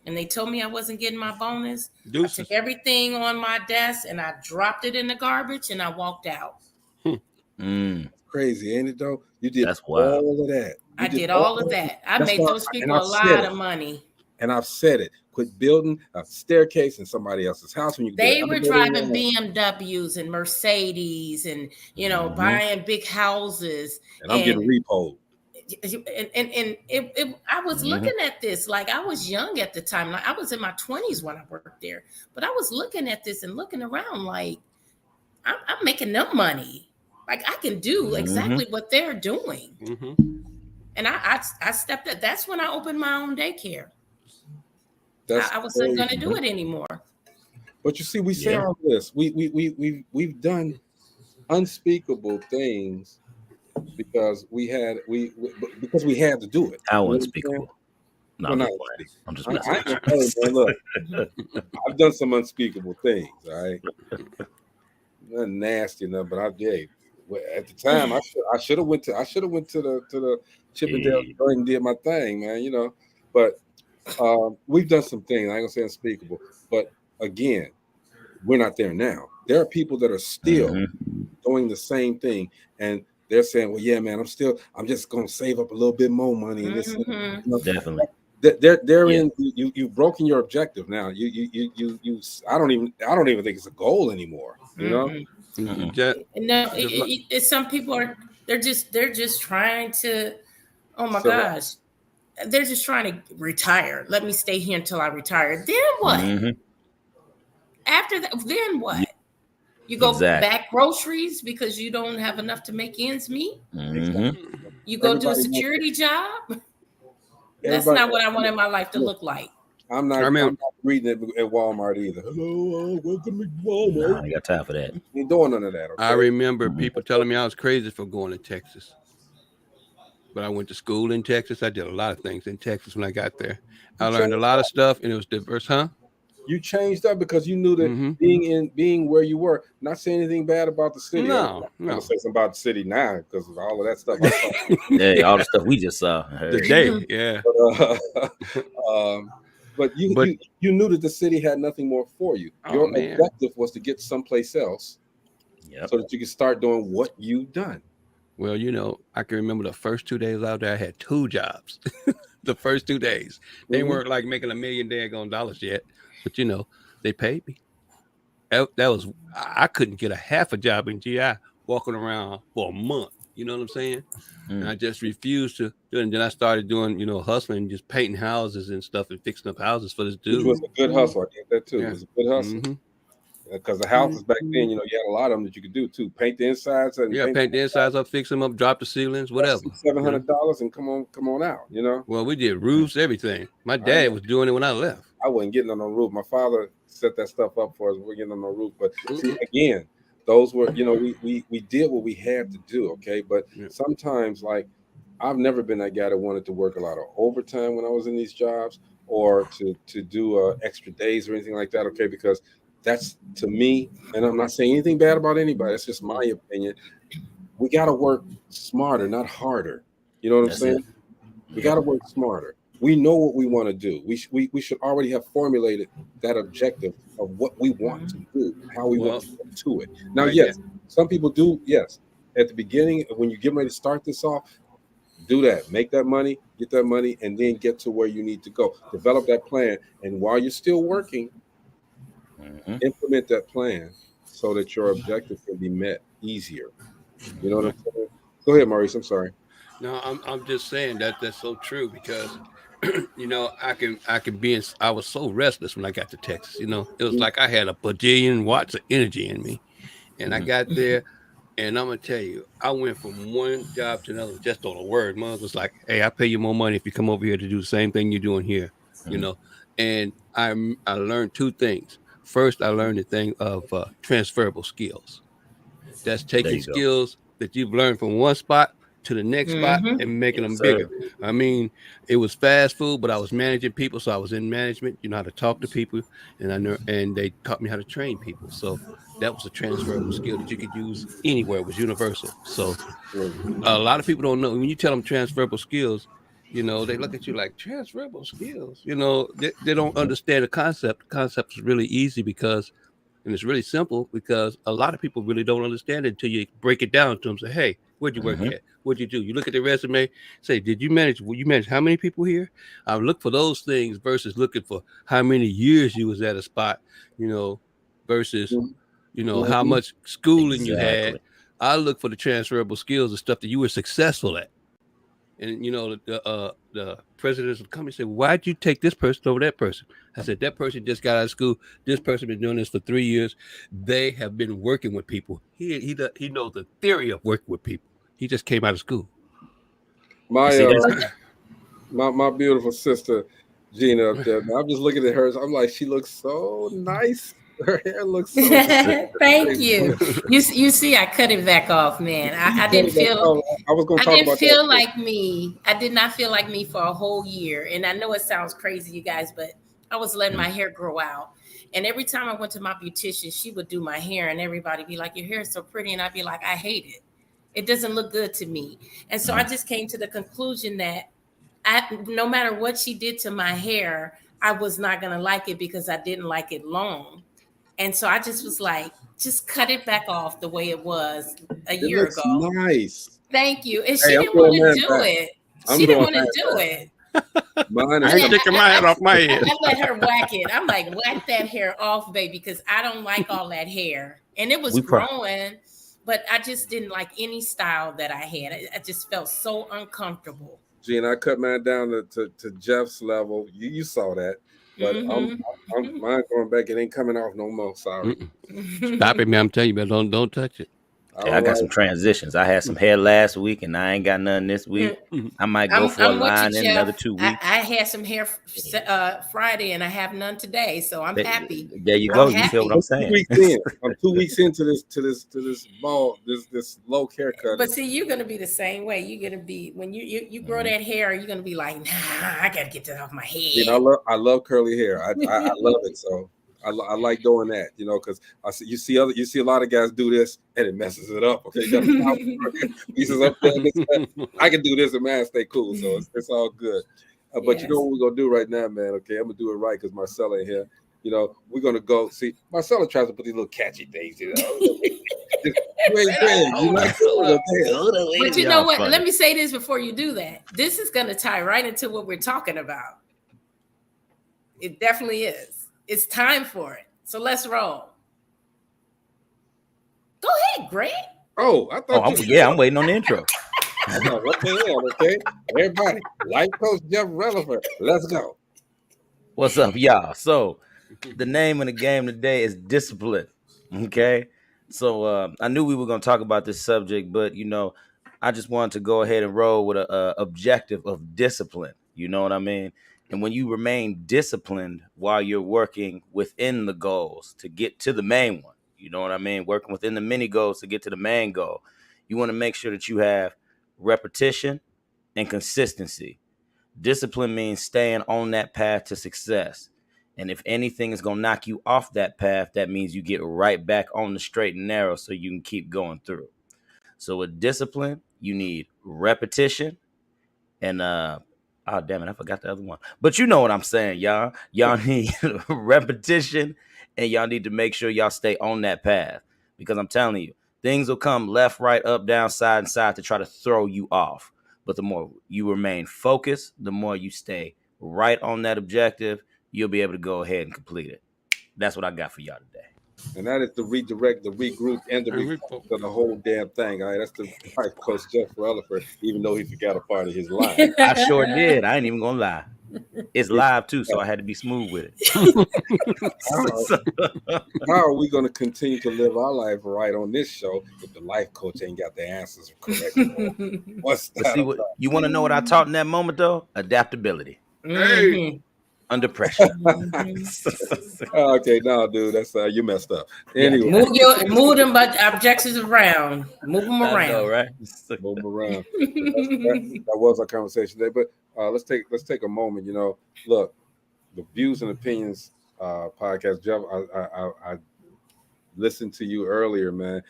Speaker 9: and they told me I wasn't getting my bonus. I took everything on my desk and I dropped it in the garbage and I walked out.
Speaker 8: Crazy, ain't it though? You did
Speaker 15: That's wild.
Speaker 8: all of that.
Speaker 9: I did all of that. I made those people a lot of money.
Speaker 8: And I've said it. Quit building a staircase in somebody else's house when you
Speaker 9: They were driving BMWs and Mercedes and buying big houses.
Speaker 8: And I'm getting repoed.
Speaker 9: And I was looking at this like I was young at the time. Like I was in my 20s when I worked there, but I was looking at this and looking around like I'm making them money. Like I can do exactly what they're doing. And I stepped up. That's when I opened my own daycare. I wasn't going to do it anymore.
Speaker 8: But you see, we say all this. We've done unspeakable things because we had to do it.
Speaker 15: How unspeakable? No, I'm just messing.
Speaker 8: Look, I've done some unspeakable things. All right, nothing nasty enough, but at the time I should have went to the Chippendale and did my thing, man. But we've done some things. I ain't gonna say unspeakable, but again, we're not there now. There are people that are still doing the same thing, and they're saying, "Well, yeah, man, I'm just gonna save up a little bit more money." And this,
Speaker 15: definitely.
Speaker 8: They're in. You've broken your objective now. I don't even think it's a goal anymore.
Speaker 9: No, some people are. They're just trying to. Oh my gosh. They're just trying to retire. Let me stay here until I retire. Then what? After that, then what? You go back groceries because you don't have enough to make ends meet? You go do a security job? That's not what I want in my life to look like.
Speaker 8: I'm not reading it at Walmart either. Hello, welcome to Walmart.
Speaker 15: No, I ain't got time for that.
Speaker 8: Ain't doing none of that. Okay?
Speaker 10: I remember people telling me I was crazy for going to Texas. But I went to school in Texas. I did a lot of things in Texas when I got there. I learned a lot of stuff, and it was diverse,
Speaker 8: You changed up because you knew that being where you were. Not saying anything bad about the city.
Speaker 10: No.
Speaker 8: I'm gonna say something about the city now because of all of that stuff.
Speaker 15: Yeah, all the stuff we just saw
Speaker 10: today. Yeah.
Speaker 8: But you knew that the city had nothing more for you. Your objective was to get someplace else, so that you could start doing what you've done.
Speaker 10: Well, I can remember the first 2 days out there, I had 2 jobs. The first 2 days. They weren't like making $1 million daggone dollars yet, but they paid me. I couldn't get a half a job in GI walking around for a month. You know what I'm saying? And I just refused to do it. And then I started doing, hustling, just painting houses and stuff and fixing up houses for this dude.
Speaker 8: Which was a good hustle. I did that too. It was a good hustle. Because the houses back
Speaker 4: Mm-hmm.
Speaker 8: then, you had a lot of them that you could do too. Paint the insides and
Speaker 10: paint the insides up, fix them up, drop the ceilings, whatever.
Speaker 8: $700 and come on out.
Speaker 10: Well, we did roofs, everything. My dad was doing it when I left.
Speaker 8: I wasn't getting on no roof. My father set that stuff up for us. We're getting on no roof, but see, again, those were we did what we had to do. Okay, but sometimes I've never been that guy that wanted to work a lot of overtime when I was in these jobs or to do extra days or anything like that. Okay, because that's, to me, and I'm not saying anything bad about anybody. It's just my opinion. We got to work smarter, not harder. You know what I'm saying? We got to work smarter. We know what we want to do. We should already have formulated that objective of what we want to do, how we want to get to it. Now, yes, some people do. Yes, at the beginning, when you're getting ready to start this off, do that. Make that money, get that money, and then get to where you need to go. Develop that plan, and while you're still working, implement that plan so that your objective can be met easier. You know what I'm saying? Go ahead, Maurice. I'm sorry.
Speaker 10: No, I'm just saying that's so true because I was so restless when I got to Texas. It was like I had a bajillion watts of energy in me, and I got there, and I'm gonna tell you, I went from one job to another just on a word. Mom was like, "Hey, I pay you more money if you come over here to do the same thing you're doing here," And I learned two things. First, I learned the thing of transferable skills. That's taking skills that you've learned from one spot to the next spot and making them bigger. I mean, it was fast food, but I was managing people, so I was in management. You know how to talk to people, and they taught me how to train people. So that was a transferable skill that you could use anywhere. It was universal. So a lot of people don't know when you tell them transferable skills. They look at you like transferable skills. They don't understand the concept. The concept is really easy and it's really simple because a lot of people really don't understand it until you break it down to them. Say, hey, where'd you work at? What'd you do? You look at the resume, say, did you manage? Well, you manage how many people here? I look for those things versus looking for how many years you was at a spot, versus, how much schooling you had. I look for the transferable skills, the stuff that you were successful at. And the president of the company said, "Why'd you take this person over that person?" I said, "That person just got out of school. This person been doing this for 3 years. They have been working with people. He knows the theory of working with people. He just came out of school."
Speaker 8: My beautiful sister Gina up there. I'm just looking at her. I'm like, she looks so nice. Her hair looks so
Speaker 9: Thank you. You see, I cut it back off, man. I didn't feel.
Speaker 8: I was going to talk
Speaker 9: I didn't
Speaker 8: about
Speaker 9: feel
Speaker 8: that.
Speaker 9: like me. I did not feel like me for a whole year. And I know it sounds crazy, you guys, but I was letting my hair grow out. And every time I went to my beautician, she would do my hair, and everybody be like, "Your hair is so pretty," and I'd be like, "I hate it. It doesn't look good to me." And so I just came to the conclusion that no matter what she did to my hair, I was not going to like it because I didn't like it long. And so I just was like, just cut it back off the way it was a year ago.
Speaker 8: Nice.
Speaker 9: Thank you. And she didn't want to do it. She didn't want to do it.
Speaker 10: I ain't taking my head off my head.
Speaker 9: I let her whack it. I'm like, whack that hair off, baby, because I don't like all that hair. And it was growing, but I just didn't like any style that I had. I just felt so uncomfortable.
Speaker 8: Gene, I cut mine down to Jeff's level. You saw that. But I'm mine going back. It ain't coming off no more. Sorry.
Speaker 10: Stop it, man. I'm telling you, man. Don't touch it.
Speaker 15: I got some transitions. I had some hair last week, and I ain't got none this week. I might go for a line in another 2 weeks.
Speaker 9: I had some hair Friday, and I have none today, so I'm happy.
Speaker 15: There you go. You feel what I'm saying?
Speaker 8: I'm 2 weeks into this ball, this low haircut.
Speaker 9: But see, you're gonna be the same way. You're gonna be when you grow that hair. You're gonna be like, nah, I gotta get that off my head.
Speaker 8: I love curly hair. I love it. So I like doing that, because you see a lot of guys do this and it messes it up. Okay, pieces up there. I can do this and man stay cool, so it's all good. But you know what we're gonna do right now, man? Okay, I'm gonna do it right because Marcella ain't here. We're gonna go see. Marcella tries to put these little catchy things, But
Speaker 9: you know what? Let me say this before you do that. This is gonna tie right into what we're talking about. It definitely is. It's time for it. So let's roll. Go ahead, Greg.
Speaker 8: Oh, I thought.
Speaker 15: I'm waiting on the intro.
Speaker 8: What the hell? Okay, everybody, life coach Jeff Relevant. Let's go.
Speaker 15: What's up, y'all? So, the name of the game today is discipline. Okay. So I knew we were going to talk about this subject, but I just wanted to go ahead and roll with a objective of discipline. You know what I mean? And when you remain disciplined while you're working within the goals to get to the main one, you know what I mean? Working within the mini goals to get to the main goal, you want to make sure that you have repetition and consistency. Discipline means staying on that path to success. And if anything is going to knock you off that path, that means you get right back on the straight and narrow so you can keep going through. So with discipline, you need repetition and oh damn it, I forgot the other one. But you know what I'm saying, y'all. Y'all need repetition and y'all need to make sure y'all stay on that path. Because I'm telling you, things will come left, right, up, down, side, and side to try to throw you off. But the more you remain focused, the more you stay right on that objective, you'll be able to go ahead and complete it. That's what I got for y'all today.
Speaker 8: And that is the redirect, the regroup, and the refocus of the whole damn thing. All right, that's the life coach Jeff Rellifer, even though he forgot a part of his line.
Speaker 15: I sure did. I ain't even gonna lie. It's live too, so I had to be smooth with it.
Speaker 8: How are we going to continue to live our life right on this show if the life coach ain't got the answers correct? What's that?
Speaker 15: See what you want to know? What I taught in that moment, though, adaptability.
Speaker 8: Hey.
Speaker 15: Under pressure.
Speaker 8: Okay, no, dude, that's you messed up. Anyway,
Speaker 9: move them objectives around. Move them around.
Speaker 15: I know, right?
Speaker 8: Move them around. That was our conversation today. But let's take a moment. Look, the Views and Opinions podcast, Jeff. I listened to you earlier, man.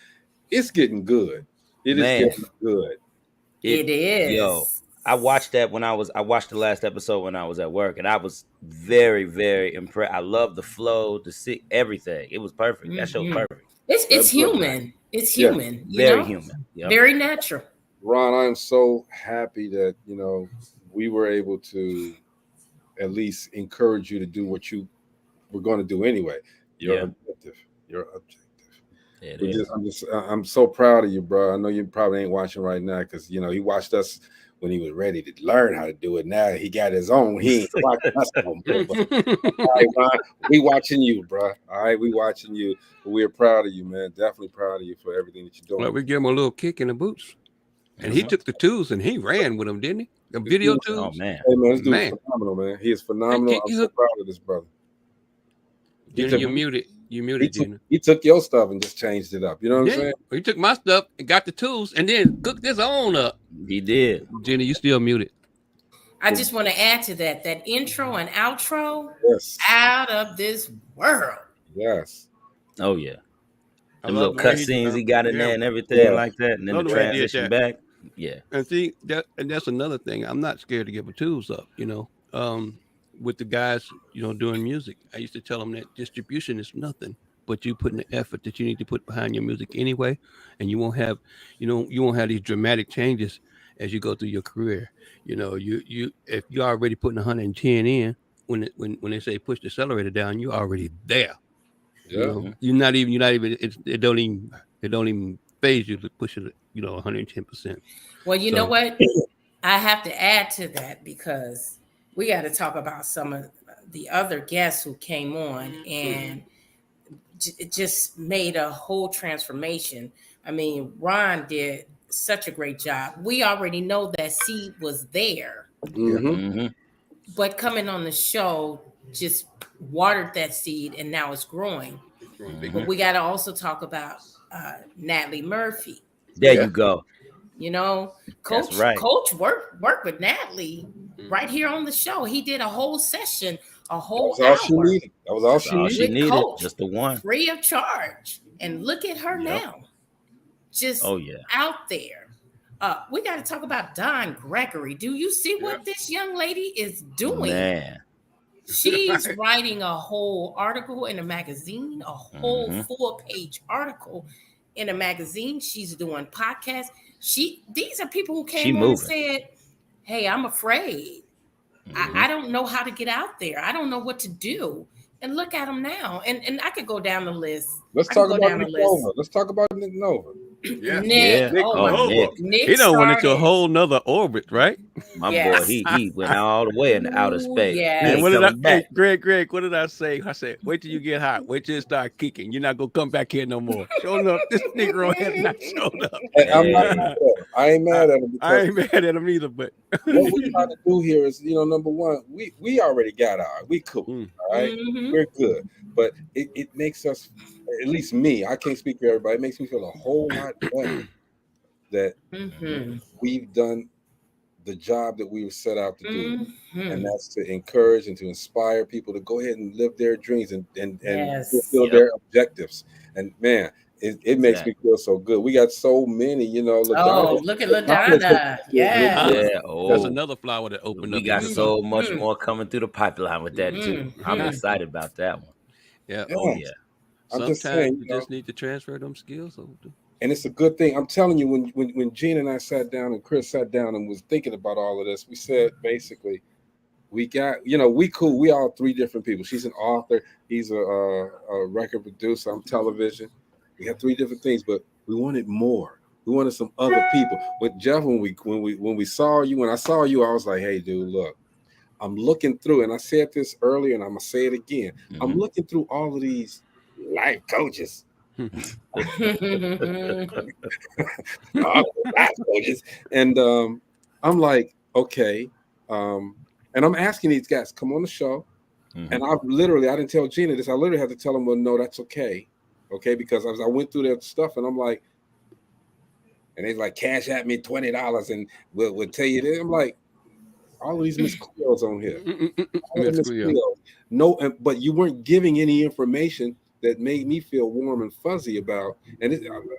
Speaker 8: It's getting good. It is getting good.
Speaker 9: It is.
Speaker 15: Yo, I watched that I watched the last episode when I was at work, and I was very, very impressed. I love the flow, everything. It was perfect. That show was perfect.
Speaker 9: It's human. It's human.
Speaker 15: Very human. Yep.
Speaker 9: Very natural.
Speaker 8: Ron, I'm so happy that we were able to at least encourage you to do what you were going to do anyway. Your objective. I'm so proud of you, bro. I know you probably ain't watching right now because he watched us when he was ready to learn how to do it. Now he got his own. He ain't watching us no more. All right, Ron, we watching you, bro. All right, we watching you. But we're proud of you, man. Definitely proud of you for everything that you're doing.
Speaker 10: Well, we give him a little kick in the boots. And he took the tools and he ran with them, didn't he? The video tools.
Speaker 15: Oh, man.
Speaker 8: Hey, man, this dude is phenomenal, man. He is phenomenal. I'm so proud of this brother.
Speaker 10: You muted. You muted, Gina.
Speaker 8: He took your stuff and just changed it up. You know what I'm saying?
Speaker 10: He took my stuff and got the tools and then cooked his own up.
Speaker 15: He did.
Speaker 10: Gina, you still muted.
Speaker 9: I just want to add to that intro and outro, out of this world.
Speaker 8: Yes.
Speaker 15: Oh, yeah. Them little cut scenes he got in there and everything like that. And then the transition back. Yeah.
Speaker 10: And see, that's another thing. I'm not scared to give the tools up, with the guys, doing music. I used to tell them that distribution is nothing, but you put in the effort that you need to put behind your music anyway, and you won't have these dramatic changes as you go through your career. You if you're already putting 110 in, when they say push the accelerator down, you're already there.
Speaker 8: Yeah.
Speaker 10: You're not even. It don't even phase you to push it. 110%.
Speaker 9: Well, you know what? I have to add to that because we got to talk about some of the other guests who came on and just made a whole transformation. I mean, Ron did such a great job. We already know that seed was there, but coming on the show just watered that seed and now it's growing. But we got to also talk about Natalie Murphy.
Speaker 15: There you go.
Speaker 9: Coach worked with Natalie right here on the show. He did a whole session, a whole hour.
Speaker 8: That was all she needed.
Speaker 9: Coach,
Speaker 15: just the one.
Speaker 9: Free of charge. And look at her now. Just out there. We got to talk about Don Gregory. Do you see what this young lady is doing?
Speaker 15: Man.
Speaker 9: She's writing a whole article in a magazine, a whole 4-page article in a magazine. She's doing podcasts. These are people who came on and said, hey, I'm afraid. I don't know how to get out there. I don't know what to do. And look at them now. And I could go down the list.
Speaker 8: Let's talk about Nick Nova. Let's talk about Nick Nova.
Speaker 10: Yeah,
Speaker 9: Nick.
Speaker 15: Yeah.
Speaker 9: Oh
Speaker 15: Oh,
Speaker 9: my.
Speaker 15: Nick.
Speaker 9: Nick
Speaker 10: he done went into a
Speaker 9: started.
Speaker 10: whole nother orbit, right?
Speaker 15: My boy,
Speaker 9: Yes.
Speaker 15: he went all the way into outer
Speaker 9: Ooh,
Speaker 15: space. He
Speaker 10: And
Speaker 15: ain't
Speaker 10: what
Speaker 9: yes.
Speaker 10: did I?
Speaker 15: coming
Speaker 10: Hey,
Speaker 15: back.
Speaker 10: Greg, what did I say? I said, wait till you get hot. Wait till it start kicking. You're not gonna come back here no more. Sure enough, this Negro had not showed up.
Speaker 8: Hey, I'm not mad
Speaker 15: Hey.
Speaker 8: at him. I ain't mad at him
Speaker 10: I
Speaker 8: because
Speaker 10: ain't mad at him either, but
Speaker 8: what we trying to do here is, number one, we already got we cool, all right, we're good, but it makes us, at least me, I can't speak for everybody. It makes me feel a whole lot better that we've done the job that we were set out to do, and that's to encourage and to inspire people to go ahead and live their dreams and
Speaker 9: Yes.
Speaker 8: fulfill their objectives. And man, it makes me feel so good. We got so many,
Speaker 9: Oh, look at LaDonna. Yes.
Speaker 15: Yeah.
Speaker 10: that's
Speaker 15: Oh,
Speaker 10: another flower that opened
Speaker 15: we
Speaker 10: up.
Speaker 15: got
Speaker 10: in this
Speaker 15: so
Speaker 10: one.
Speaker 15: much more coming through the pipeline with that too. I'm excited about that one.
Speaker 10: Yeah.
Speaker 15: Oh yeah.
Speaker 8: I'm just
Speaker 10: Sometimes
Speaker 8: saying,
Speaker 10: you just need to transfer them skills over.
Speaker 8: and it's a good thing. I'm telling you, when Gene and I sat down and Chris sat down and was thinking about all of this, we said basically, we got, we cool. We all three different people. She's an author. He's a record producer. I'm television. We have three different things, but we wanted more. We wanted some other people. But Jeff, when we saw you, when I saw you, I was like, hey, dude, look, I'm looking through, and I said this earlier, and I'm gonna say it again. I'm looking through all of these life coaches. Life coaches, and I'm like, okay, and I'm asking these guys, come on the show, and I didn't tell Gina this. I literally had to tell them, well, no, that's okay, because I went through their stuff, and I'm like, and they're like, cash at me $20, and we'll tell you this. I'm like, all of these Miss Cleos on here, all of Miss Cleos. No, but you weren't giving any information that made me feel warm and fuzzy about. And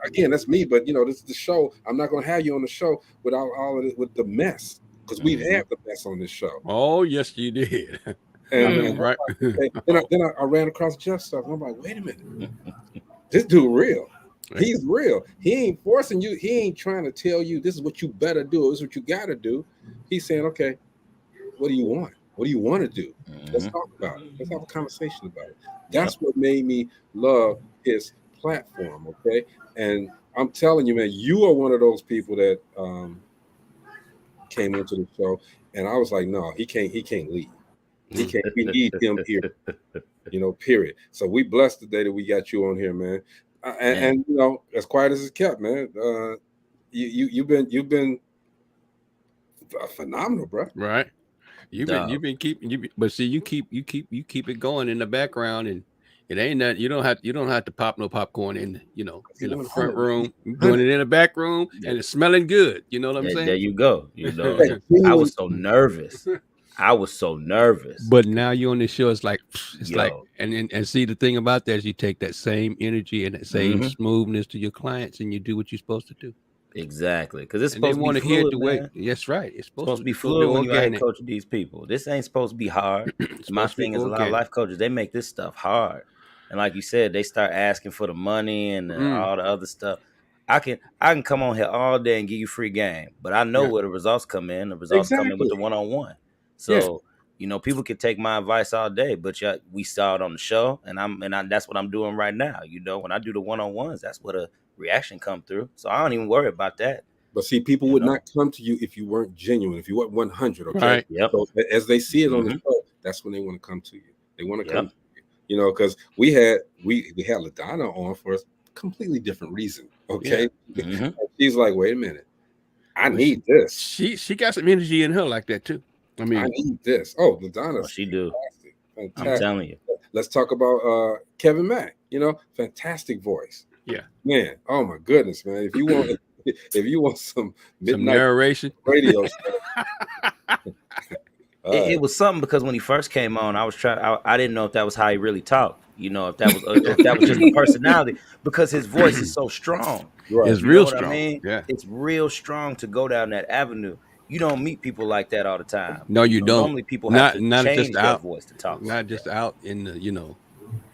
Speaker 8: again, that's me. But this is the show. I'm not going to have you on the show without all of it, with the mess, because we've had the mess on this show.
Speaker 10: Oh yes, you did.
Speaker 8: And
Speaker 10: right.
Speaker 8: Then I ran across Jeff's stuff, and I'm like, wait a minute, this dude real. He's real. He ain't forcing you. He ain't trying to tell you this is what you better do. This is what you got to do. He's saying, okay, what do you want? What do you want to do? Let's talk about it. Let's have a conversation about it. That's what made me love his platform. Okay. And I'm telling you, man, you are one of those people that came into the show, and I was like, no, he can't leave. He can't. We need him here. Period. So we blessed the day that we got you on here, man. And as quiet as it's kept, man. You've been phenomenal, bro.
Speaker 10: Right. You've been keeping but see, you keep it going in the background, and it ain't that you don't have to pop no popcorn in the front room. You're doing it in the back room, and it's smelling good. You know what I'm saying?
Speaker 15: There you go. I was so nervous.
Speaker 10: But now you're on this show. It's like and see, the thing about that is you take that same energy and that same smoothness to your clients, and you do what you're supposed to do.
Speaker 15: Exactly, because it's
Speaker 10: And they
Speaker 15: supposed to
Speaker 10: want
Speaker 15: be
Speaker 10: to hear
Speaker 15: fluid,
Speaker 10: the way.
Speaker 15: man.
Speaker 10: That's right. It's supposed
Speaker 15: to be fluid when you're out coaching these people. This ain't supposed to be hard. My thing is, a lot of life coaches, they make this stuff hard, and like you said, they start asking for the money and all the other stuff. I can come on here all day and give you free game, but I know where the results come in. The results come in with the one-on-one. So people can take my advice all day, but we saw it on the show, and that's what I'm doing right now. When I do the one-on-ones, that's what a reaction come through. So I don't even worry about that.
Speaker 8: But see, people would not come to you if you weren't genuine, if you weren't 100. Okay.
Speaker 10: Right.
Speaker 15: Yep.
Speaker 8: So as they see it on the show, that's when they want to come to you. They want to come to you. Because we had LaDonna on for a completely different reason. Okay. She's like, wait a minute, I need this.
Speaker 10: She got some energy in her like that too. I mean,
Speaker 8: I need this. Oh, LaDonna's
Speaker 15: she do.
Speaker 8: Fantastic.
Speaker 15: I'm telling you.
Speaker 8: Let's talk about Kevin Mack. Fantastic voice.
Speaker 10: Yeah.
Speaker 8: Man, oh my goodness, man. If you want some midnight
Speaker 10: narration
Speaker 8: radio
Speaker 15: it was something, because when he first came on, I didn't know if that was how he really talked. If that was just a personality, because his voice is so strong.
Speaker 8: Right.
Speaker 10: It's real strong.
Speaker 15: I mean?
Speaker 10: Yeah.
Speaker 15: It's real strong to go down that avenue. You don't meet people like that all the time.
Speaker 10: No, you don't.
Speaker 15: Normally people have to change their voice to talk.
Speaker 10: Not just out in the,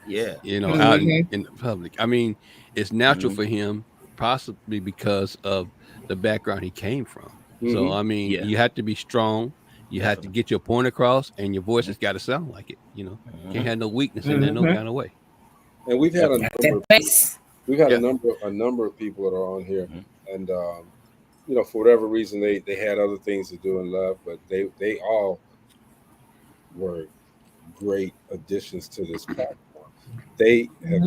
Speaker 15: Yeah.
Speaker 10: out in the public. I mean, it's natural for him, possibly because of the background he came from. So, I mean, you have to be strong. You have to get your point across, and your voice has got to sound like it. Can't have no weakness in there, no kind of way.
Speaker 8: And we've had a number of We've had
Speaker 10: Yeah.
Speaker 8: a number of people that are on here, and for whatever reason they had other things to do and left, but they all were great additions to this platform. They have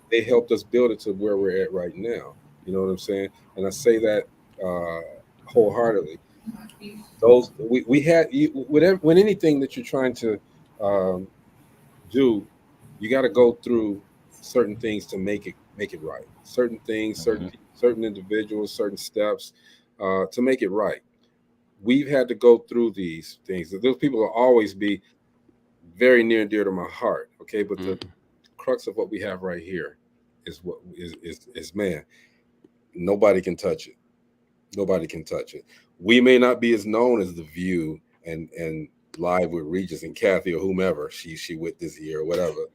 Speaker 8: they helped us build it to where we're at right now. You know what I'm saying? And I say that wholeheartedly. Those we had whatever when anything that you're trying to do, you got to go through certain things to make it right. Certain things, certain individuals, certain steps to make it right. We've had to go through these things. Those people will always be very near and dear to my heart. Okay, but the crux of what we have right here is what is man. Nobody can touch it. Nobody can touch it. We may not be as known as The View and Live with Regis and Kathy or whomever she with this year or whatever,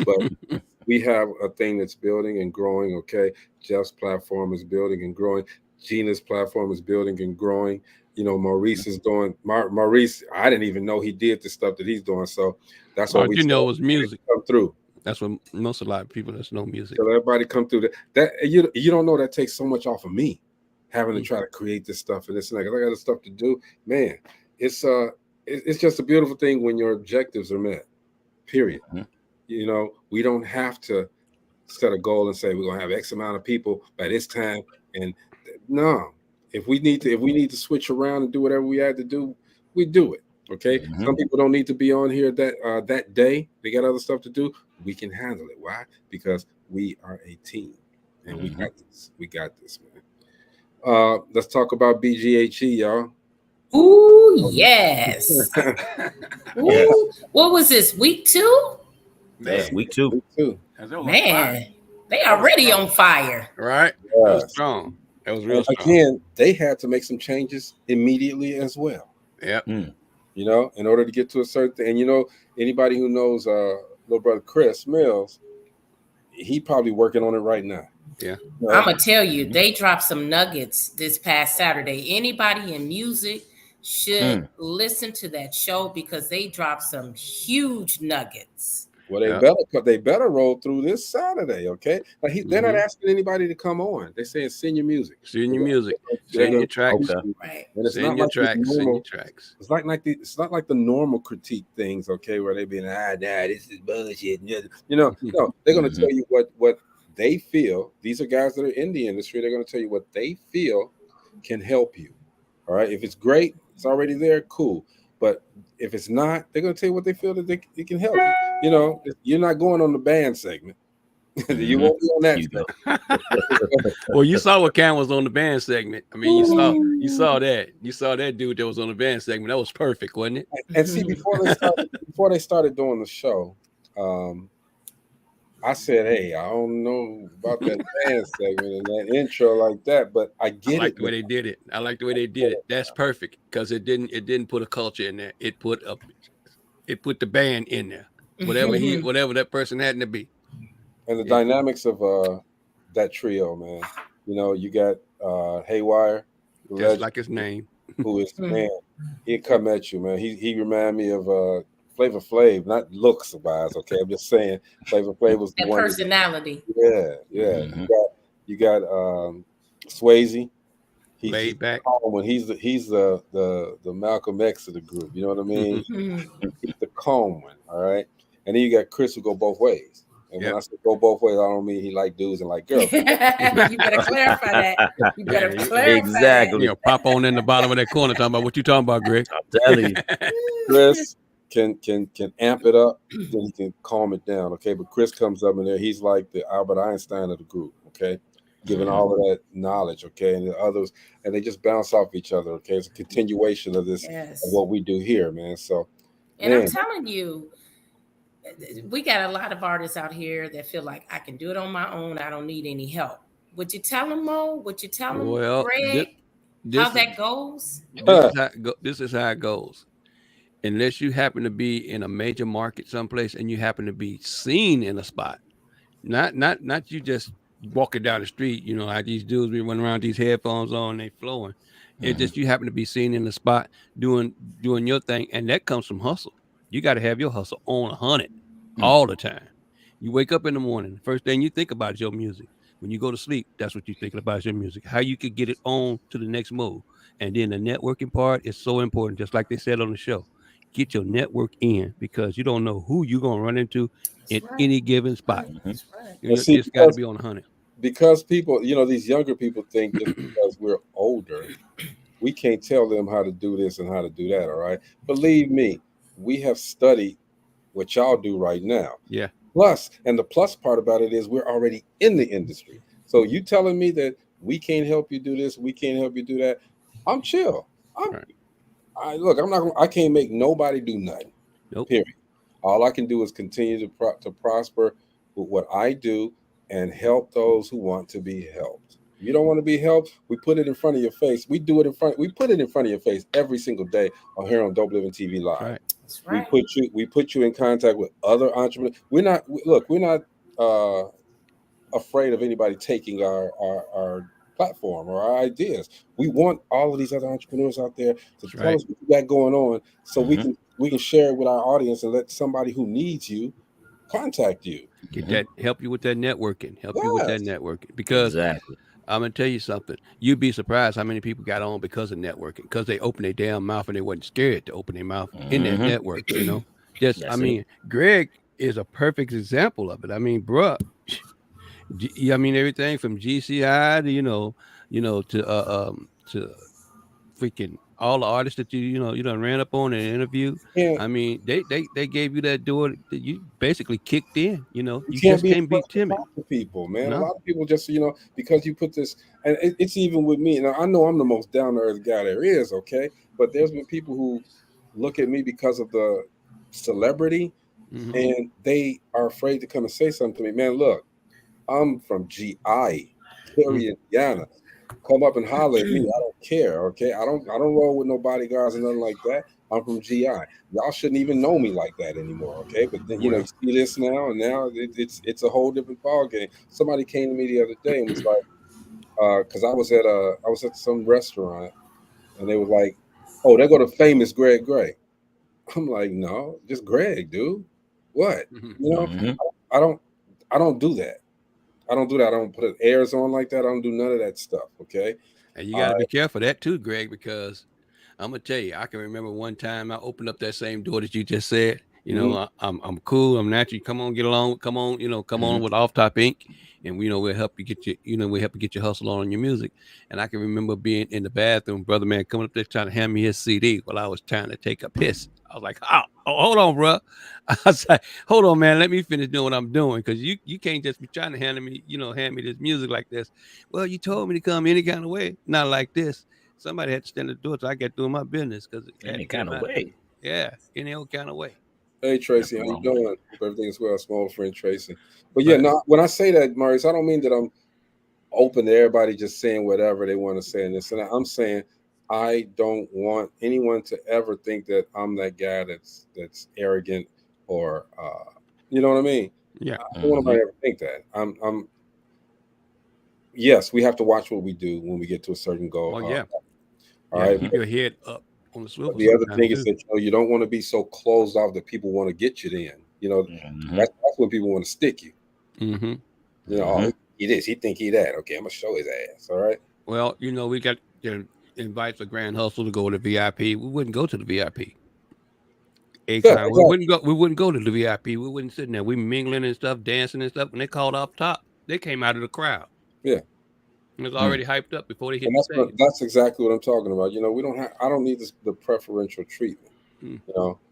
Speaker 8: but we have a thing that's building and growing. Okay, Jeff's platform is building and growing. Gina's platform is building and growing. Maurice is doing. Maurice, I didn't even know he did the stuff that he's doing. So that's what we
Speaker 10: know was music
Speaker 8: come through.
Speaker 10: That's what a lot of people that's know music.
Speaker 8: So everybody come through that you don't know that takes so much off of me, having to try to create this stuff and this and that. 'Cause I got other stuff to do. Man, it's just a beautiful thing when your objectives are met. Period. We don't have to set a goal and say we're gonna have X amount of people by this time. And no, if we need to switch around and do whatever we had to do, we do it. Okay. Some people don't need to be on here that day. They got other stuff to do. We can handle it. Why? Because we are a team, and we got this. We got this, man. Let's talk about BGHE, y'all.
Speaker 9: Ooh, yes. Ooh, what was this? Week 2?
Speaker 15: Yeah, week 2.
Speaker 8: Week 2.
Speaker 9: Man, they already on fire.
Speaker 10: Right? That was strong. That was real strong.
Speaker 8: Again, they had to make some changes immediately as well.
Speaker 10: Yeah.
Speaker 8: In order to get to a certain thing. And anybody who knows little brother Chris Mills, he probably working on it right now.
Speaker 10: Yeah.
Speaker 9: I'm gonna tell you, they dropped some nuggets this past Saturday. Anybody in music should listen to that show because they dropped some huge nuggets.
Speaker 8: Well, they better roll through this Saturday, okay? They're not asking anybody to come on. They're saying send your music.
Speaker 10: Send your music. Send your tracks.
Speaker 8: Okay.
Speaker 9: Right.
Speaker 8: And it's
Speaker 10: send
Speaker 8: not
Speaker 10: your
Speaker 8: like
Speaker 10: tracks. Send your tracks.
Speaker 8: It's not like the normal critique things, okay, where they being this is bullshit. No, they're gonna tell you what they feel. These are guys that are in the industry. They're gonna tell you what they feel can help you. All right. If it's great, it's already there, cool. But if it's not, they're going to tell you what they feel that it can help you. You're not going on the band segment. You won't be on that.
Speaker 10: Well, you saw what Cam was on the band segment. I mean, you saw that. You saw that dude that was on the band segment. That was perfect, wasn't it?
Speaker 8: And see, before they started doing the show, I said, hey, I don't know about that band segment and that intro like that, but I get it.
Speaker 10: I like the way they did it. I like the way they did it. That's perfect because it didn't put a culture in there. It put the band in there. Whatever that person had to be.
Speaker 8: And the dynamics of that trio, man. You got Haywire,
Speaker 10: just like his name,
Speaker 8: who is man. He'll come at you, man. He remind me of Flavor Flav, not looks wise. Okay, I'm just saying Flavor Flav was the
Speaker 9: that
Speaker 8: one.
Speaker 9: Personality.
Speaker 8: Yeah. You got Swayze. He's
Speaker 10: laid back.
Speaker 8: When he's the Malcolm X of the group. You know what I mean? He's the calm one. All right. And then you got Chris who go both ways. And when I say go both ways, I don't mean he like dudes and like girls.
Speaker 9: You better clarify that. You better clarify
Speaker 15: exactly.
Speaker 9: that.
Speaker 10: Pop on in the bottom of that corner talking about what you talking about, Greg.
Speaker 15: I'm telling you.
Speaker 8: Chris can amp it up, then he can calm it down. Okay. But Chris comes up in there, he's like the Albert Einstein of the group, okay, giving all of that knowledge, okay, and the others, and they just bounce off each other, okay. It's a continuation of this of what we do here, man. So
Speaker 9: I'm telling you, we got a lot of artists out here that feel like I can do it on my own. I don't need any help. Would you tell them, Mo? Would you tell them, Greg, how that goes?
Speaker 10: This is how it goes. Unless you happen to be in a major market someplace and you happen to be seen in a spot, not you just walking down the street, how these dudes be running around these headphones on, they flowing. It's just you happen to be seen in the spot doing your thing, and that comes from hustle. You got to have your hustle on 100 all the time. You wake up in the morning, the first thing you think about is your music. When you go to sleep, that's what you're thinking about, is your music. How you could get it on to the next move. And then the networking part is so important, just like they said on the show. Get your network in, because you don't know who you're gonna run into at any given spot.
Speaker 9: That's right.
Speaker 10: You
Speaker 8: And
Speaker 10: know,
Speaker 8: see,
Speaker 10: just got to be on the hunt.
Speaker 8: because people, these younger people think just because we're older, we can't tell them how to do this and how to do that. All right. Believe me, we have studied what y'all do right now.
Speaker 10: Yeah.
Speaker 8: Plus, and the plus part about it is we're already in the industry. So you telling me that we can't help you do this, we can't help you do that, I'm chill. I can't make nobody do nothing.
Speaker 10: Nope.
Speaker 8: Period. All I can do is continue to prosper with what I do and help those who want to be helped. You don't want to be helped, we put it in front of your face. We put it in front of your face every single day on here on Dope Living TV Live.
Speaker 10: Right.
Speaker 9: That's right.
Speaker 8: We put you in contact with other entrepreneurs. We're not afraid of anybody taking our platform or our ideas. We want all of these other entrepreneurs out there to tell us what you got going on, so we can share it with our audience and let somebody who needs you contact you.
Speaker 10: Get that, help you with that networking. Help you with that networking. Because I'm gonna tell you something. You'd be surprised how many people got on because of networking, because they opened their damn mouth and they wasn't scared to open their mouth in that network. You know, Greg is a perfect example of it. I mean, bruh, I mean, everything from GCI to freaking all the artists that you done ran up on in an interview.
Speaker 8: Yeah.
Speaker 10: I mean, they gave you that door that you basically kicked in. You
Speaker 8: can't
Speaker 10: just can't be timid.
Speaker 8: To people, man.
Speaker 10: No.
Speaker 8: A lot of people just, because you put this, and it's even with me. Now I know I'm the most down to earth guy there is, okay, but there's been people who look at me because of the celebrity, and they are afraid to come and say something to me. Man, look, I'm from GI, Indiana. Come up and holler at me. I don't care. Okay. I don't roll with no bodyguards and nothing like that. I'm from GI. Y'all shouldn't even know me like that anymore. Okay. But then, you see this now, and now it's a whole different ball game. Somebody came to me the other day and was like, because I was at some restaurant, and they was like, oh, there go the famous Greg Gray. I'm like, no, just Greg, dude. What? I don't do that. I don't do that. I don't put airs on like that. I don't do none of that stuff. Okay.
Speaker 10: And you got to be careful of that too, Greg, because I'm gonna tell you, I can remember one time I opened up that same door that you just said. I'm cool. I'm natural. Come on, get along. Come on, come on with Off Top Inc. And we'll help you get your hustle on your music. And I can remember being in the bathroom, brother man coming up there trying to hand me his CD while I was trying to take a piss. I was like, oh hold on, bro. I was like, hold on, man. Let me finish doing what I'm doing, because you can't just be trying to hand me this music like this. Well, you told me to come any kind of way, not like this. Somebody had to stand at the door till I get doing my business, because
Speaker 15: any kind of way.
Speaker 10: Yeah, any old kind of way.
Speaker 8: Hey Tracy, how you doing? Hope everything's well. Small friend Tracy. But yeah, no, when I say that, Maurice, I don't mean that I'm open to everybody just saying whatever they want to say in this. And I'm saying I don't want anyone to ever think that I'm that guy that's arrogant or you know what I mean?
Speaker 10: Yeah.
Speaker 8: I don't want nobody to ever think that. I'm yes, we have to watch what we do when we get to a certain goal.
Speaker 10: Oh yeah.
Speaker 8: All right.
Speaker 10: Keep your head up on the swivel.
Speaker 8: The other thing is that you don't want to be so closed off that people want to get you in. That's when people want to stick you. Oh, he this, he think he that. Okay, I'm gonna show his ass. All right.
Speaker 10: Well, we got invite for Grand Hustle to go to VIP. We wouldn't go to the VIP. We wouldn't go to the VIP. We wouldn't sit in there. We mingling and stuff, dancing and stuff. When they called Off Top, they came out of the crowd.
Speaker 8: Yeah.
Speaker 10: It was already hyped up before they hit the stage.
Speaker 8: That's exactly what I'm talking about. I don't need the preferential treatment.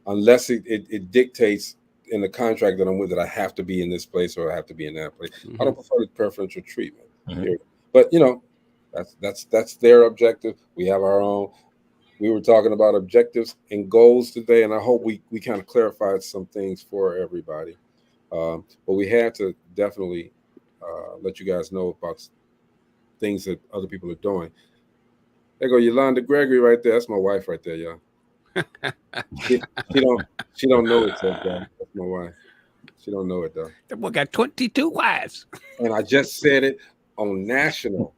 Speaker 8: Unless it dictates in the contract that I'm with that I have to be in this place or I have to be in that place. I don't prefer the preferential treatment. But that's their objective. We have our own. We were talking about objectives and goals today, and I hope we kind of clarified some things for everybody. But we had to definitely let you guys know about things that other people are doing. There go Yolanda Gregory right there. That's my wife right there, y'all. she don't know it, though. That's my wife. She don't know it though.
Speaker 10: That boy got 22 wives.
Speaker 8: And I just said it on national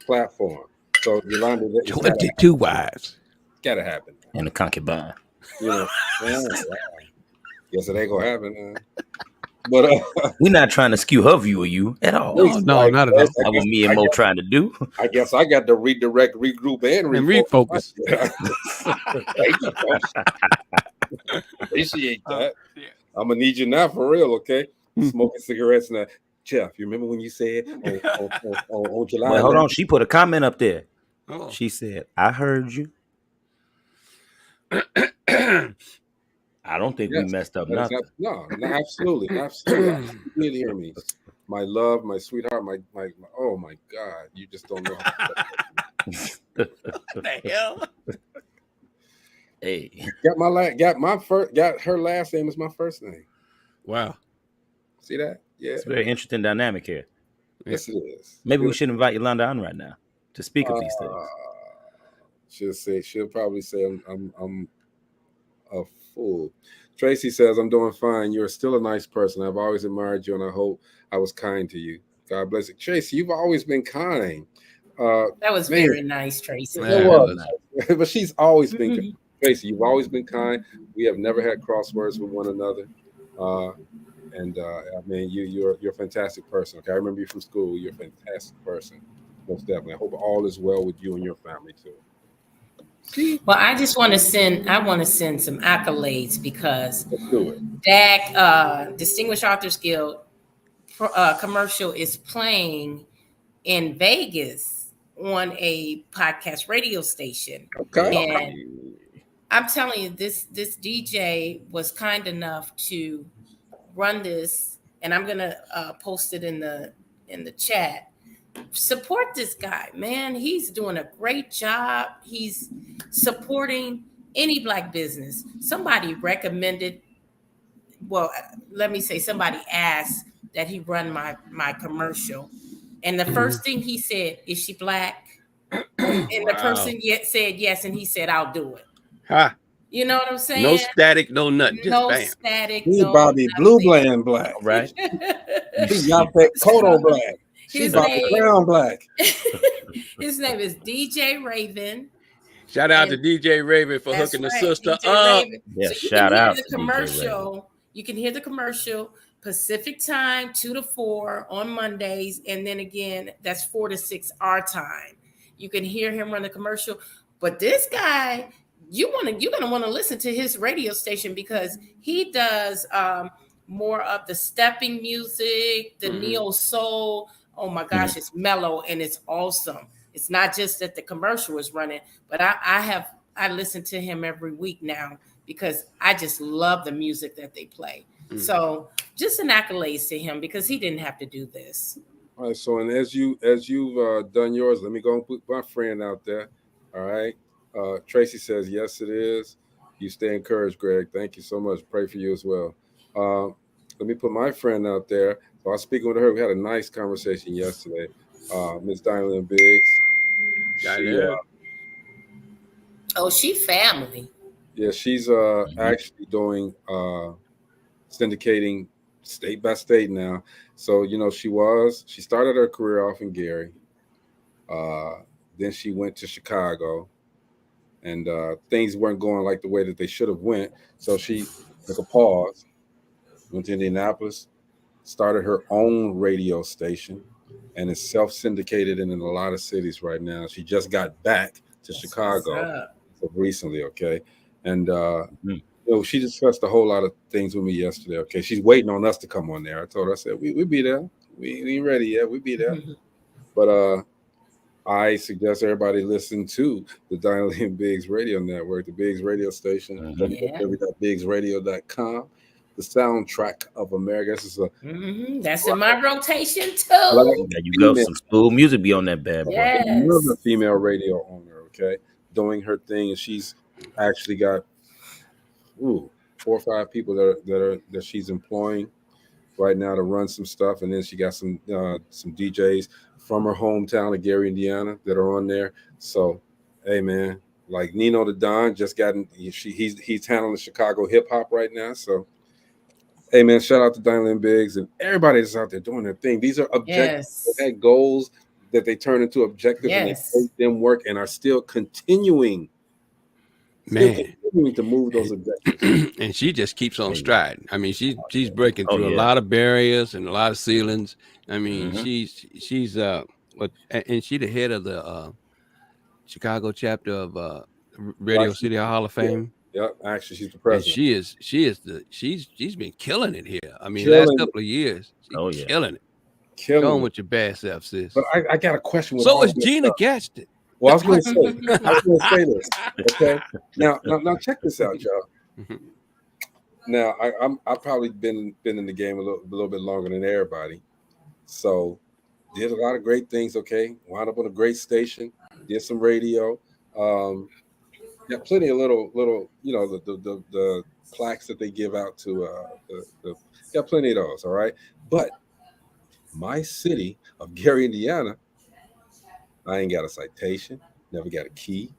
Speaker 8: platform. So Yolanda,
Speaker 10: 22 wives.
Speaker 8: Gotta happen.
Speaker 15: And a concubine.
Speaker 8: Yes, it ain't gonna happen. But
Speaker 15: we're not trying to skew her view of you at all.
Speaker 10: No, not at all.
Speaker 15: That's what me and Mo trying to do.
Speaker 8: I guess I got to redirect, regroup, and
Speaker 10: refocus.
Speaker 8: Thank you, Coach. Appreciate that. I'm gonna need you now for real, okay? Smoking cigarettes now. Jeff, you remember when you said on July?
Speaker 15: Wait, hold on. She put a comment up there.
Speaker 10: Oh.
Speaker 15: She said, "I heard you." I don't think we messed up nothing.
Speaker 8: No, absolutely. You did hear me. My love, my sweetheart, my oh my God, you just don't know.
Speaker 3: What the hell?
Speaker 15: Hey,
Speaker 8: got her last name is my first name.
Speaker 10: Wow.
Speaker 8: See that? Yeah.
Speaker 15: It's a very interesting dynamic here.
Speaker 8: Yes, it is.
Speaker 15: Maybe we should invite Yolanda on right now to speak of these things.
Speaker 8: She'll probably say I'm a fool. Tracy says, I'm doing fine. You're still a nice person. I've always admired you, and I hope I was kind to you. God bless you. Tracy, you've always been kind.
Speaker 9: That was very nice, Tracy.
Speaker 8: It was. But she's always been kind. Tracy, you've always been kind. We have never had crosswords with one another. I mean, you're a fantastic person. Okay, I remember you from school. You're a fantastic person. Most definitely. I hope all is well with you and your family too.
Speaker 9: Well, I just want to send some accolades because DAG, Distinguished Authors Guild commercial is playing in Vegas on a podcast radio station.
Speaker 8: Okay.
Speaker 9: And I'm telling you, this DJ was kind enough to run this, and I'm gonna post it in the chat. Support this guy, man. He's doing a great job. He's supporting any Black business. Somebody recommended, well, let me say, somebody asked that he run my commercial. And the first thing he said, is she Black? And the person said yes, and he said, I'll do it.
Speaker 10: Ha.
Speaker 9: You know what I'm saying?
Speaker 10: No static, no nothing. Just
Speaker 9: no
Speaker 10: bam.
Speaker 9: static.
Speaker 8: He's
Speaker 9: no
Speaker 8: Bobby Blue Bland Black,
Speaker 15: right?
Speaker 8: He's Yaphet Koto Black. She's Bobby Brown Black.
Speaker 9: His name is DJ Raven.
Speaker 10: Shout out to DJ Raven for hooking the sister
Speaker 9: DJ
Speaker 10: up.
Speaker 9: Raven.
Speaker 15: Yeah,
Speaker 9: so
Speaker 15: shout out
Speaker 9: the
Speaker 15: to DJ
Speaker 9: commercial. You can hear the commercial Pacific time, 2 to 4 on Mondays, and then again that's 4 to 6 our time. You can hear him run the commercial. But this guy, you're gonna want to listen to his radio station because he does more of the stepping music, the neo soul. Oh my gosh, it's mellow and it's awesome. It's not just that the commercial is running, but I listen to him every week now because I just love the music that they play. So just an accolades to him because he didn't have to do this.
Speaker 8: All right. So, and as you've done yours, let me go and put my friend out there. All right. Tracy says, yes, it is. You stay encouraged, Greg. Thank you so much. Pray for you as well. Let me put my friend out there. So I was speaking with her. We had a nice conversation yesterday. Miss Diane Biggs.
Speaker 9: She family.
Speaker 8: Yeah, she's actually doing syndicating state by state now. So, she started her career off in Gary. Then she went to Chicago. And things weren't going like the way that they should have went. So she took a pause, went to Indianapolis, started her own radio station, and is self-syndicated in a lot of cities right now. She just got back to Chicago recently, okay? And she discussed a whole lot of things with me yesterday, okay? She's waiting on us to come on there. I told her, I said, we'll be there. We ain't ready yet. We'll be there. But I suggest everybody listen to the Diane Biggs Radio Network, the Biggs Radio Station, www.biggsradio.com, the soundtrack of America. This is
Speaker 9: that's in my rotation too.
Speaker 15: There you go. Some smooth music be on that bad boy.
Speaker 9: Yes.
Speaker 8: Another female radio owner, okay, doing her thing, and she's actually got 4 or 5 people that she's employing right now to run some stuff, and then she got some DJs from her hometown of Gary, Indiana, that are on there. So, hey man, like Nino the Don just he's handling Chicago hip hop right now. So, hey man, shout out to Diane Biggs and everybody that's out there doing their thing. These are objectives. They had goals that they turn into objectives and they make them work and are still continuing
Speaker 10: Man,
Speaker 8: continuing to move those objectives.
Speaker 10: and she just keeps on striding. I mean, she's breaking
Speaker 15: Oh,
Speaker 10: through a
Speaker 15: yeah.
Speaker 10: lot of barriers and a lot of ceilings. I mean,
Speaker 15: Mhm.
Speaker 10: she's and she the head of the Chicago chapter of Radio
Speaker 8: Like,
Speaker 10: City Hall of Fame.
Speaker 8: Yeah, actually, she's the
Speaker 10: And
Speaker 8: president.
Speaker 10: she's been killing it here. I mean, last
Speaker 8: Killing it.
Speaker 10: couple of years, she's
Speaker 15: Oh, yeah.
Speaker 10: killing it.
Speaker 8: Killing
Speaker 10: Go on
Speaker 8: it.
Speaker 10: with your bad self, sis.
Speaker 8: But I got a question. With
Speaker 10: So
Speaker 8: all
Speaker 10: is
Speaker 8: this
Speaker 10: Gina
Speaker 8: stuff.
Speaker 10: Gaston.
Speaker 8: Well, I was going to say this. Okay. Now, check this out, y'all.
Speaker 10: Mhm.
Speaker 8: Now, I've probably been in the game a little bit longer than everybody. So, did a lot of great things. Okay, wound up on a great station. Did some radio. Got plenty of little, the plaques that they give out to got plenty of those. All right, but my city of Gary, Indiana, I ain't got a citation, never got a key,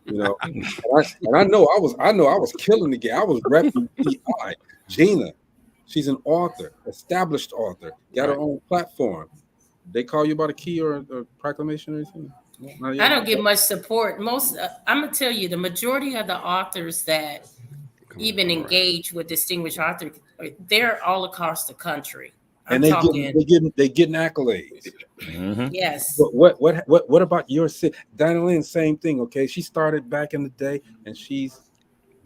Speaker 8: and I know I was killing the game. I was repping PI. Gina, she's an author, established author, got her own platform. They call you about a key or a proclamation or anything? No,
Speaker 9: I don't get much support. I'm gonna tell you, the majority of the authors that even engage with distinguished authors, they're all across the country.
Speaker 8: And they getting accolades.
Speaker 15: Mm-hmm.
Speaker 9: Yes.
Speaker 8: But what about your city? Diana Lynn, same thing. Okay, she started back in the day, and she's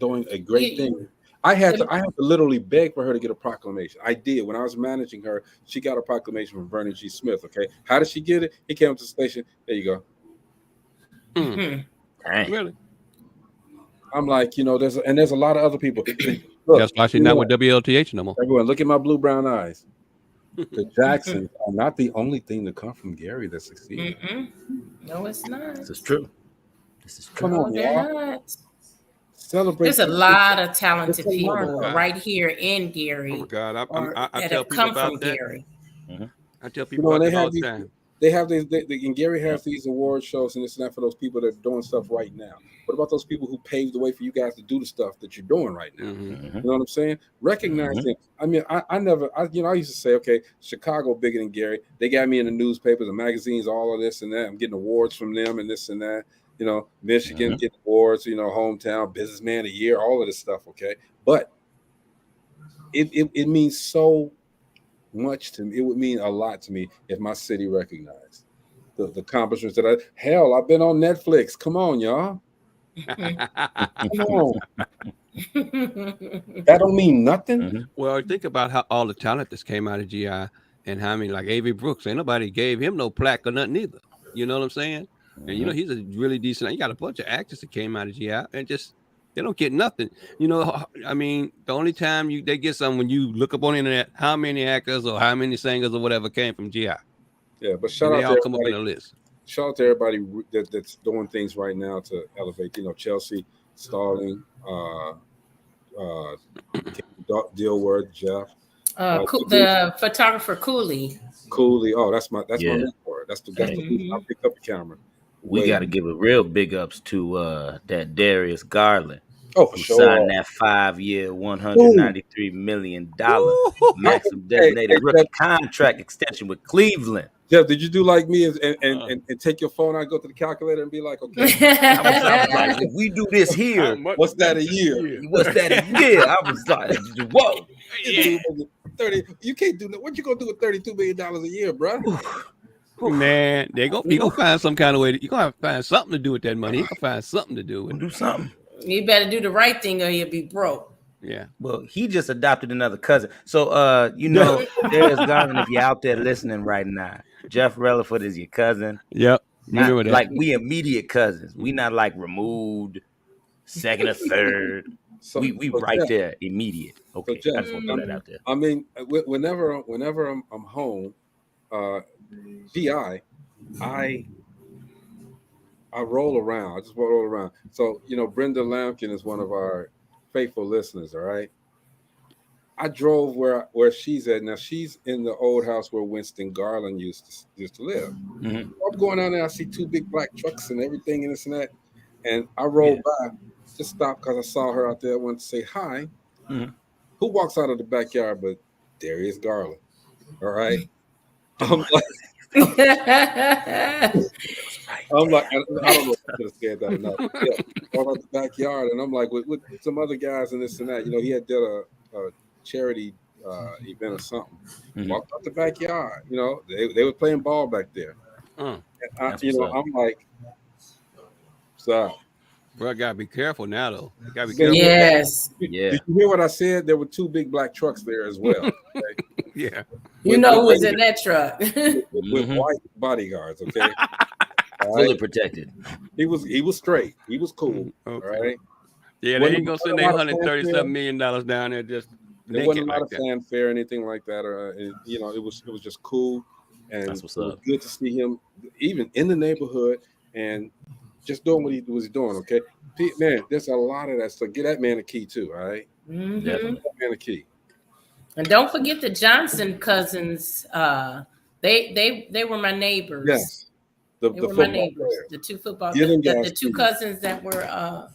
Speaker 8: doing a great thing. I had to literally beg for her to get a proclamation. I did when I was managing her. She got a proclamation from Vernon G. Smith. Okay, how did she get it? He came up to the station. There you go.
Speaker 10: Really?
Speaker 8: I'm like, there's a lot of other people.
Speaker 10: Look, that's why she's not with WLTH no more.
Speaker 8: Everyone, look at my blue brown eyes. The Jacksons are not the only thing to come from Gary that succeeded.
Speaker 9: No, it's not.
Speaker 15: This is true.
Speaker 8: Come on, y'all. Celebrate.
Speaker 9: There's a lot of talented people right here in Gary.
Speaker 10: Oh my God, I
Speaker 9: that
Speaker 10: tell
Speaker 9: have
Speaker 10: people
Speaker 9: come
Speaker 10: about
Speaker 9: from
Speaker 10: that.
Speaker 9: Gary.
Speaker 10: I tell people about that all the time.
Speaker 8: They have these. And Gary has these award shows and this and that for those people that are doing stuff right now. What about those people who paved the way for you guys to do the stuff that you're doing right now? You know what I'm saying? Recognize them. I mean, I used to say, okay, Chicago bigger than Gary. They got me in the newspapers, the magazines, all of this and that. I'm getting awards from them and this and that. Michigan getting awards. Hometown businessman of the year, all of this stuff. Okay, but it means so much to me. It would mean a lot to me if my city recognized the accomplishments that I've been on Netflix. Come on, y'all. Come on. That don't mean nothing.
Speaker 10: Well, think about how all the talent that's came out of GI and how many, like Avery Brooks, ain't nobody gave him no plaque or nothing either. You know what I'm saying? And he's a really decent. You got a bunch of actors that came out of GI and just they don't get nothing. I mean, the only time they get something when you look up on the internet how many actors or how many singers or whatever came from GI.
Speaker 8: Yeah, but shout out
Speaker 10: they
Speaker 8: to
Speaker 10: all come
Speaker 8: everybody.
Speaker 10: up in a list.
Speaker 8: Shout out to everybody that's doing things right now to elevate. Chelsea, Starling, Dilworth, Jeff,
Speaker 9: the photographer Cooley.
Speaker 8: Oh, that's my mentor. That's the I'll pick up the camera.
Speaker 15: We got to give a real big ups to that Darius Garland.
Speaker 8: Oh, for sure.
Speaker 15: Signed that 5-year, $193 million maximum designated rookie contract extension with Cleveland.
Speaker 8: Jeff, did you do like me and take your phone out and go to the calculator and be like, okay?
Speaker 15: I was like, if we do this here,
Speaker 8: what's that a year?
Speaker 15: What's that a year? I was like, whoa.
Speaker 8: Yeah. 30, you can't do that. What you gonna do with $32 million a year, bro?
Speaker 10: Man, you gonna find some kind of way. You're gonna have to find something to do with that money. You gonna find something to do with it.
Speaker 15: Do something.
Speaker 9: You better do the right thing or you'll be broke.
Speaker 10: Yeah.
Speaker 15: Well, he just adopted another cousin. So, Darius Garland, if you're out there listening right now, Jeff Relaford is your cousin.
Speaker 10: Yep.
Speaker 15: Not, like we immediate cousins. We not like removed, second or third. We right
Speaker 8: Jeff,
Speaker 15: there, immediate. Okay,
Speaker 8: Jeff,
Speaker 15: I just want to put that out there.
Speaker 8: I mean, whenever I'm home, GI, I roll around. I just roll around. So, Brenda Lampkin is one of our faithful listeners, all right? I drove where she's at. Now, she's in the old house where Winston Garland used to live. I'm going down there. I see two big black trucks and everything and this and that. And I rolled by, just stopped because I saw her out there. I wanted to say hi. Who walks out of the backyard but Darius Garland? All right? I'm I'm like, I don't know if I could have said that or not. Yeah, all out the backyard, and I'm like, with some other guys and this and that. You know, he had did a charity event or something. Walked out the backyard. You know, they were playing ball back there. And I'm like, so.
Speaker 10: Bro, I gotta be careful now, though. You gotta be careful.
Speaker 9: Yes.
Speaker 15: Yeah.
Speaker 8: Did you hear what I said? There were 2 big black trucks there as well. Okay?
Speaker 10: Yeah.
Speaker 9: You know who was in that truck.
Speaker 8: With white bodyguards, okay?
Speaker 15: Fully protected.
Speaker 8: He was straight. He was cool.
Speaker 10: Okay.
Speaker 8: All right.
Speaker 10: Yeah, they ain't gonna send $137 million down there just
Speaker 8: There wasn't a lot of fanfare or anything like that. You know, it was just cool, and
Speaker 15: That's what's
Speaker 8: it was
Speaker 15: up.
Speaker 8: good to see him even in the neighborhood and just doing what he was doing. Okay, man, there's a lot of that. So get that man a key too. All right.
Speaker 9: Mhm.
Speaker 8: Get that man a key.
Speaker 9: And don't forget the Johnson cousins. They were my neighbors.
Speaker 8: Yes.
Speaker 9: They were my neighbors.
Speaker 8: Player.
Speaker 9: The 2 football.
Speaker 8: Get them
Speaker 9: The
Speaker 8: guys
Speaker 9: 2
Speaker 8: too.
Speaker 9: cousins that were.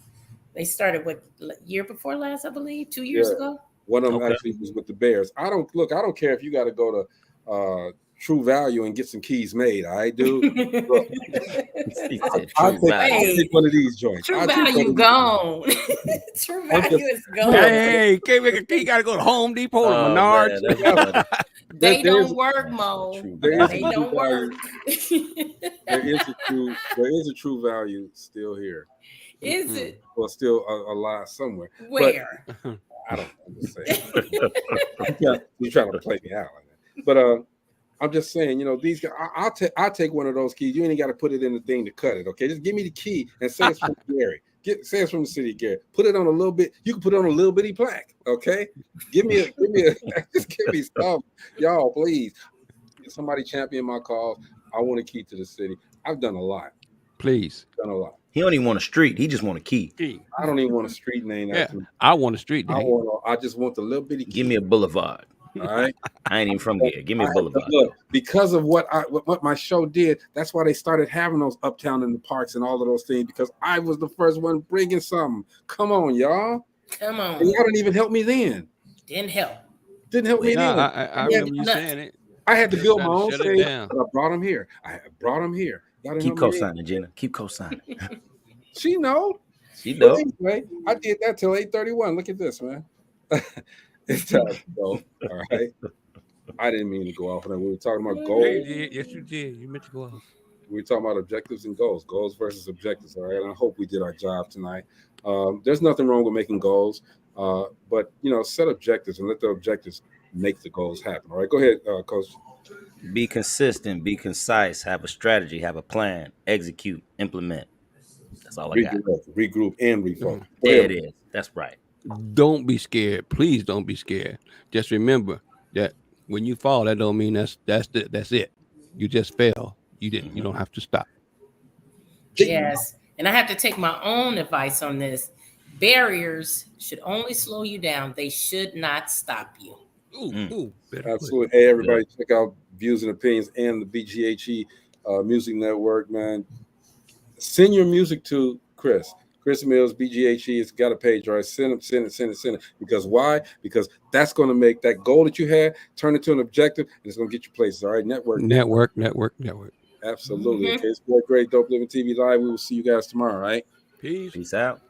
Speaker 9: They started year before last, I believe, 2 years ago.
Speaker 8: One of them actually was with the Bears. I don't care if you got to go to True Value and get some keys made. I do. I'll take one of these joints.
Speaker 9: True Value gone. True Value is gone.
Speaker 10: Hey, can't make a key. Gotta go to Home Depot or Menards.
Speaker 9: They don't work, Mo. They don't work.
Speaker 8: There is a True Value still here.
Speaker 9: Is it?
Speaker 8: Well, still alive somewhere.
Speaker 9: Where?
Speaker 8: But I don't know. You're trying to play me out like that. But I'm just saying, you know, these guys. I'll take one of those keys. You ain't got to put it in the thing to cut it. Okay, just give me the key and say it's from Gary. Say it's from the city of Gary. Put it on a little bit. You can put it on a little bitty plaque. Okay, give me a just give me stuff, y'all. Please, somebody champion my cause. I want a key to the city. I've done a lot.
Speaker 10: Please.
Speaker 8: Done a lot.
Speaker 15: He don't even want a street. He just want a key.
Speaker 8: I don't even want a street name.
Speaker 10: Yeah, I want a street name.
Speaker 8: I just want the little bitty key.
Speaker 15: Give me a boulevard.
Speaker 8: All right.
Speaker 15: I ain't even from here. Give me a boulevard.
Speaker 8: Look, because of what my show did, that's why they started having those uptown in the parks and all of those things, because I was the first one bringing something. Come on, y'all.
Speaker 9: Come on.
Speaker 8: And y'all didn't even help me then.
Speaker 9: Didn't help.
Speaker 8: Didn't help me then.
Speaker 10: I remember you saying it.
Speaker 8: I had to build my own
Speaker 10: Shut it
Speaker 8: stage,
Speaker 10: down.
Speaker 8: but I brought them here. Y'all didn't
Speaker 15: Keep
Speaker 8: help me then.
Speaker 15: co-signing, Gina. Keep co-signing.
Speaker 8: She know.
Speaker 15: She know.
Speaker 8: Anyway, I did that till 8:31. Look at this, man. It's time to go. All right. I didn't mean to go off on that. We were talking about goals.
Speaker 10: Yeah, you did. Yes, you did. You meant to go off.
Speaker 8: We were talking about objectives and goals versus objectives. All right. And I hope we did our job tonight. There's nothing wrong with making goals, but you know, set objectives and let the objectives make the goals happen. All right. Go ahead, Coach.
Speaker 15: Be consistent. Be concise. Have a strategy. Have a plan. Execute. Implement. That's all I got.
Speaker 8: Regroup and refocus.
Speaker 15: There it is. That's right.
Speaker 10: Don't be scared. Please don't be scared. Just remember that when you fall, that don't mean that's it. You just fell. You don't have to stop.
Speaker 9: Yes. And I have to take my own advice on this. Barriers should only slow you down. They should not stop you.
Speaker 8: Absolutely. Hey, everybody, check out Views and Opinions and the BGHE Music Network, man. Send your music to Chris Mills, BGHE. It's got a page, right? Send it. Because why? Because that's going to make that goal that you had turn into an objective, and it's going to get you places. All right, network. Absolutely.
Speaker 9: Mm-hmm.
Speaker 8: Okay, it's Boy Great, Dope Living TV Live. We will see you guys tomorrow. All right.
Speaker 10: Peace.
Speaker 15: Peace out.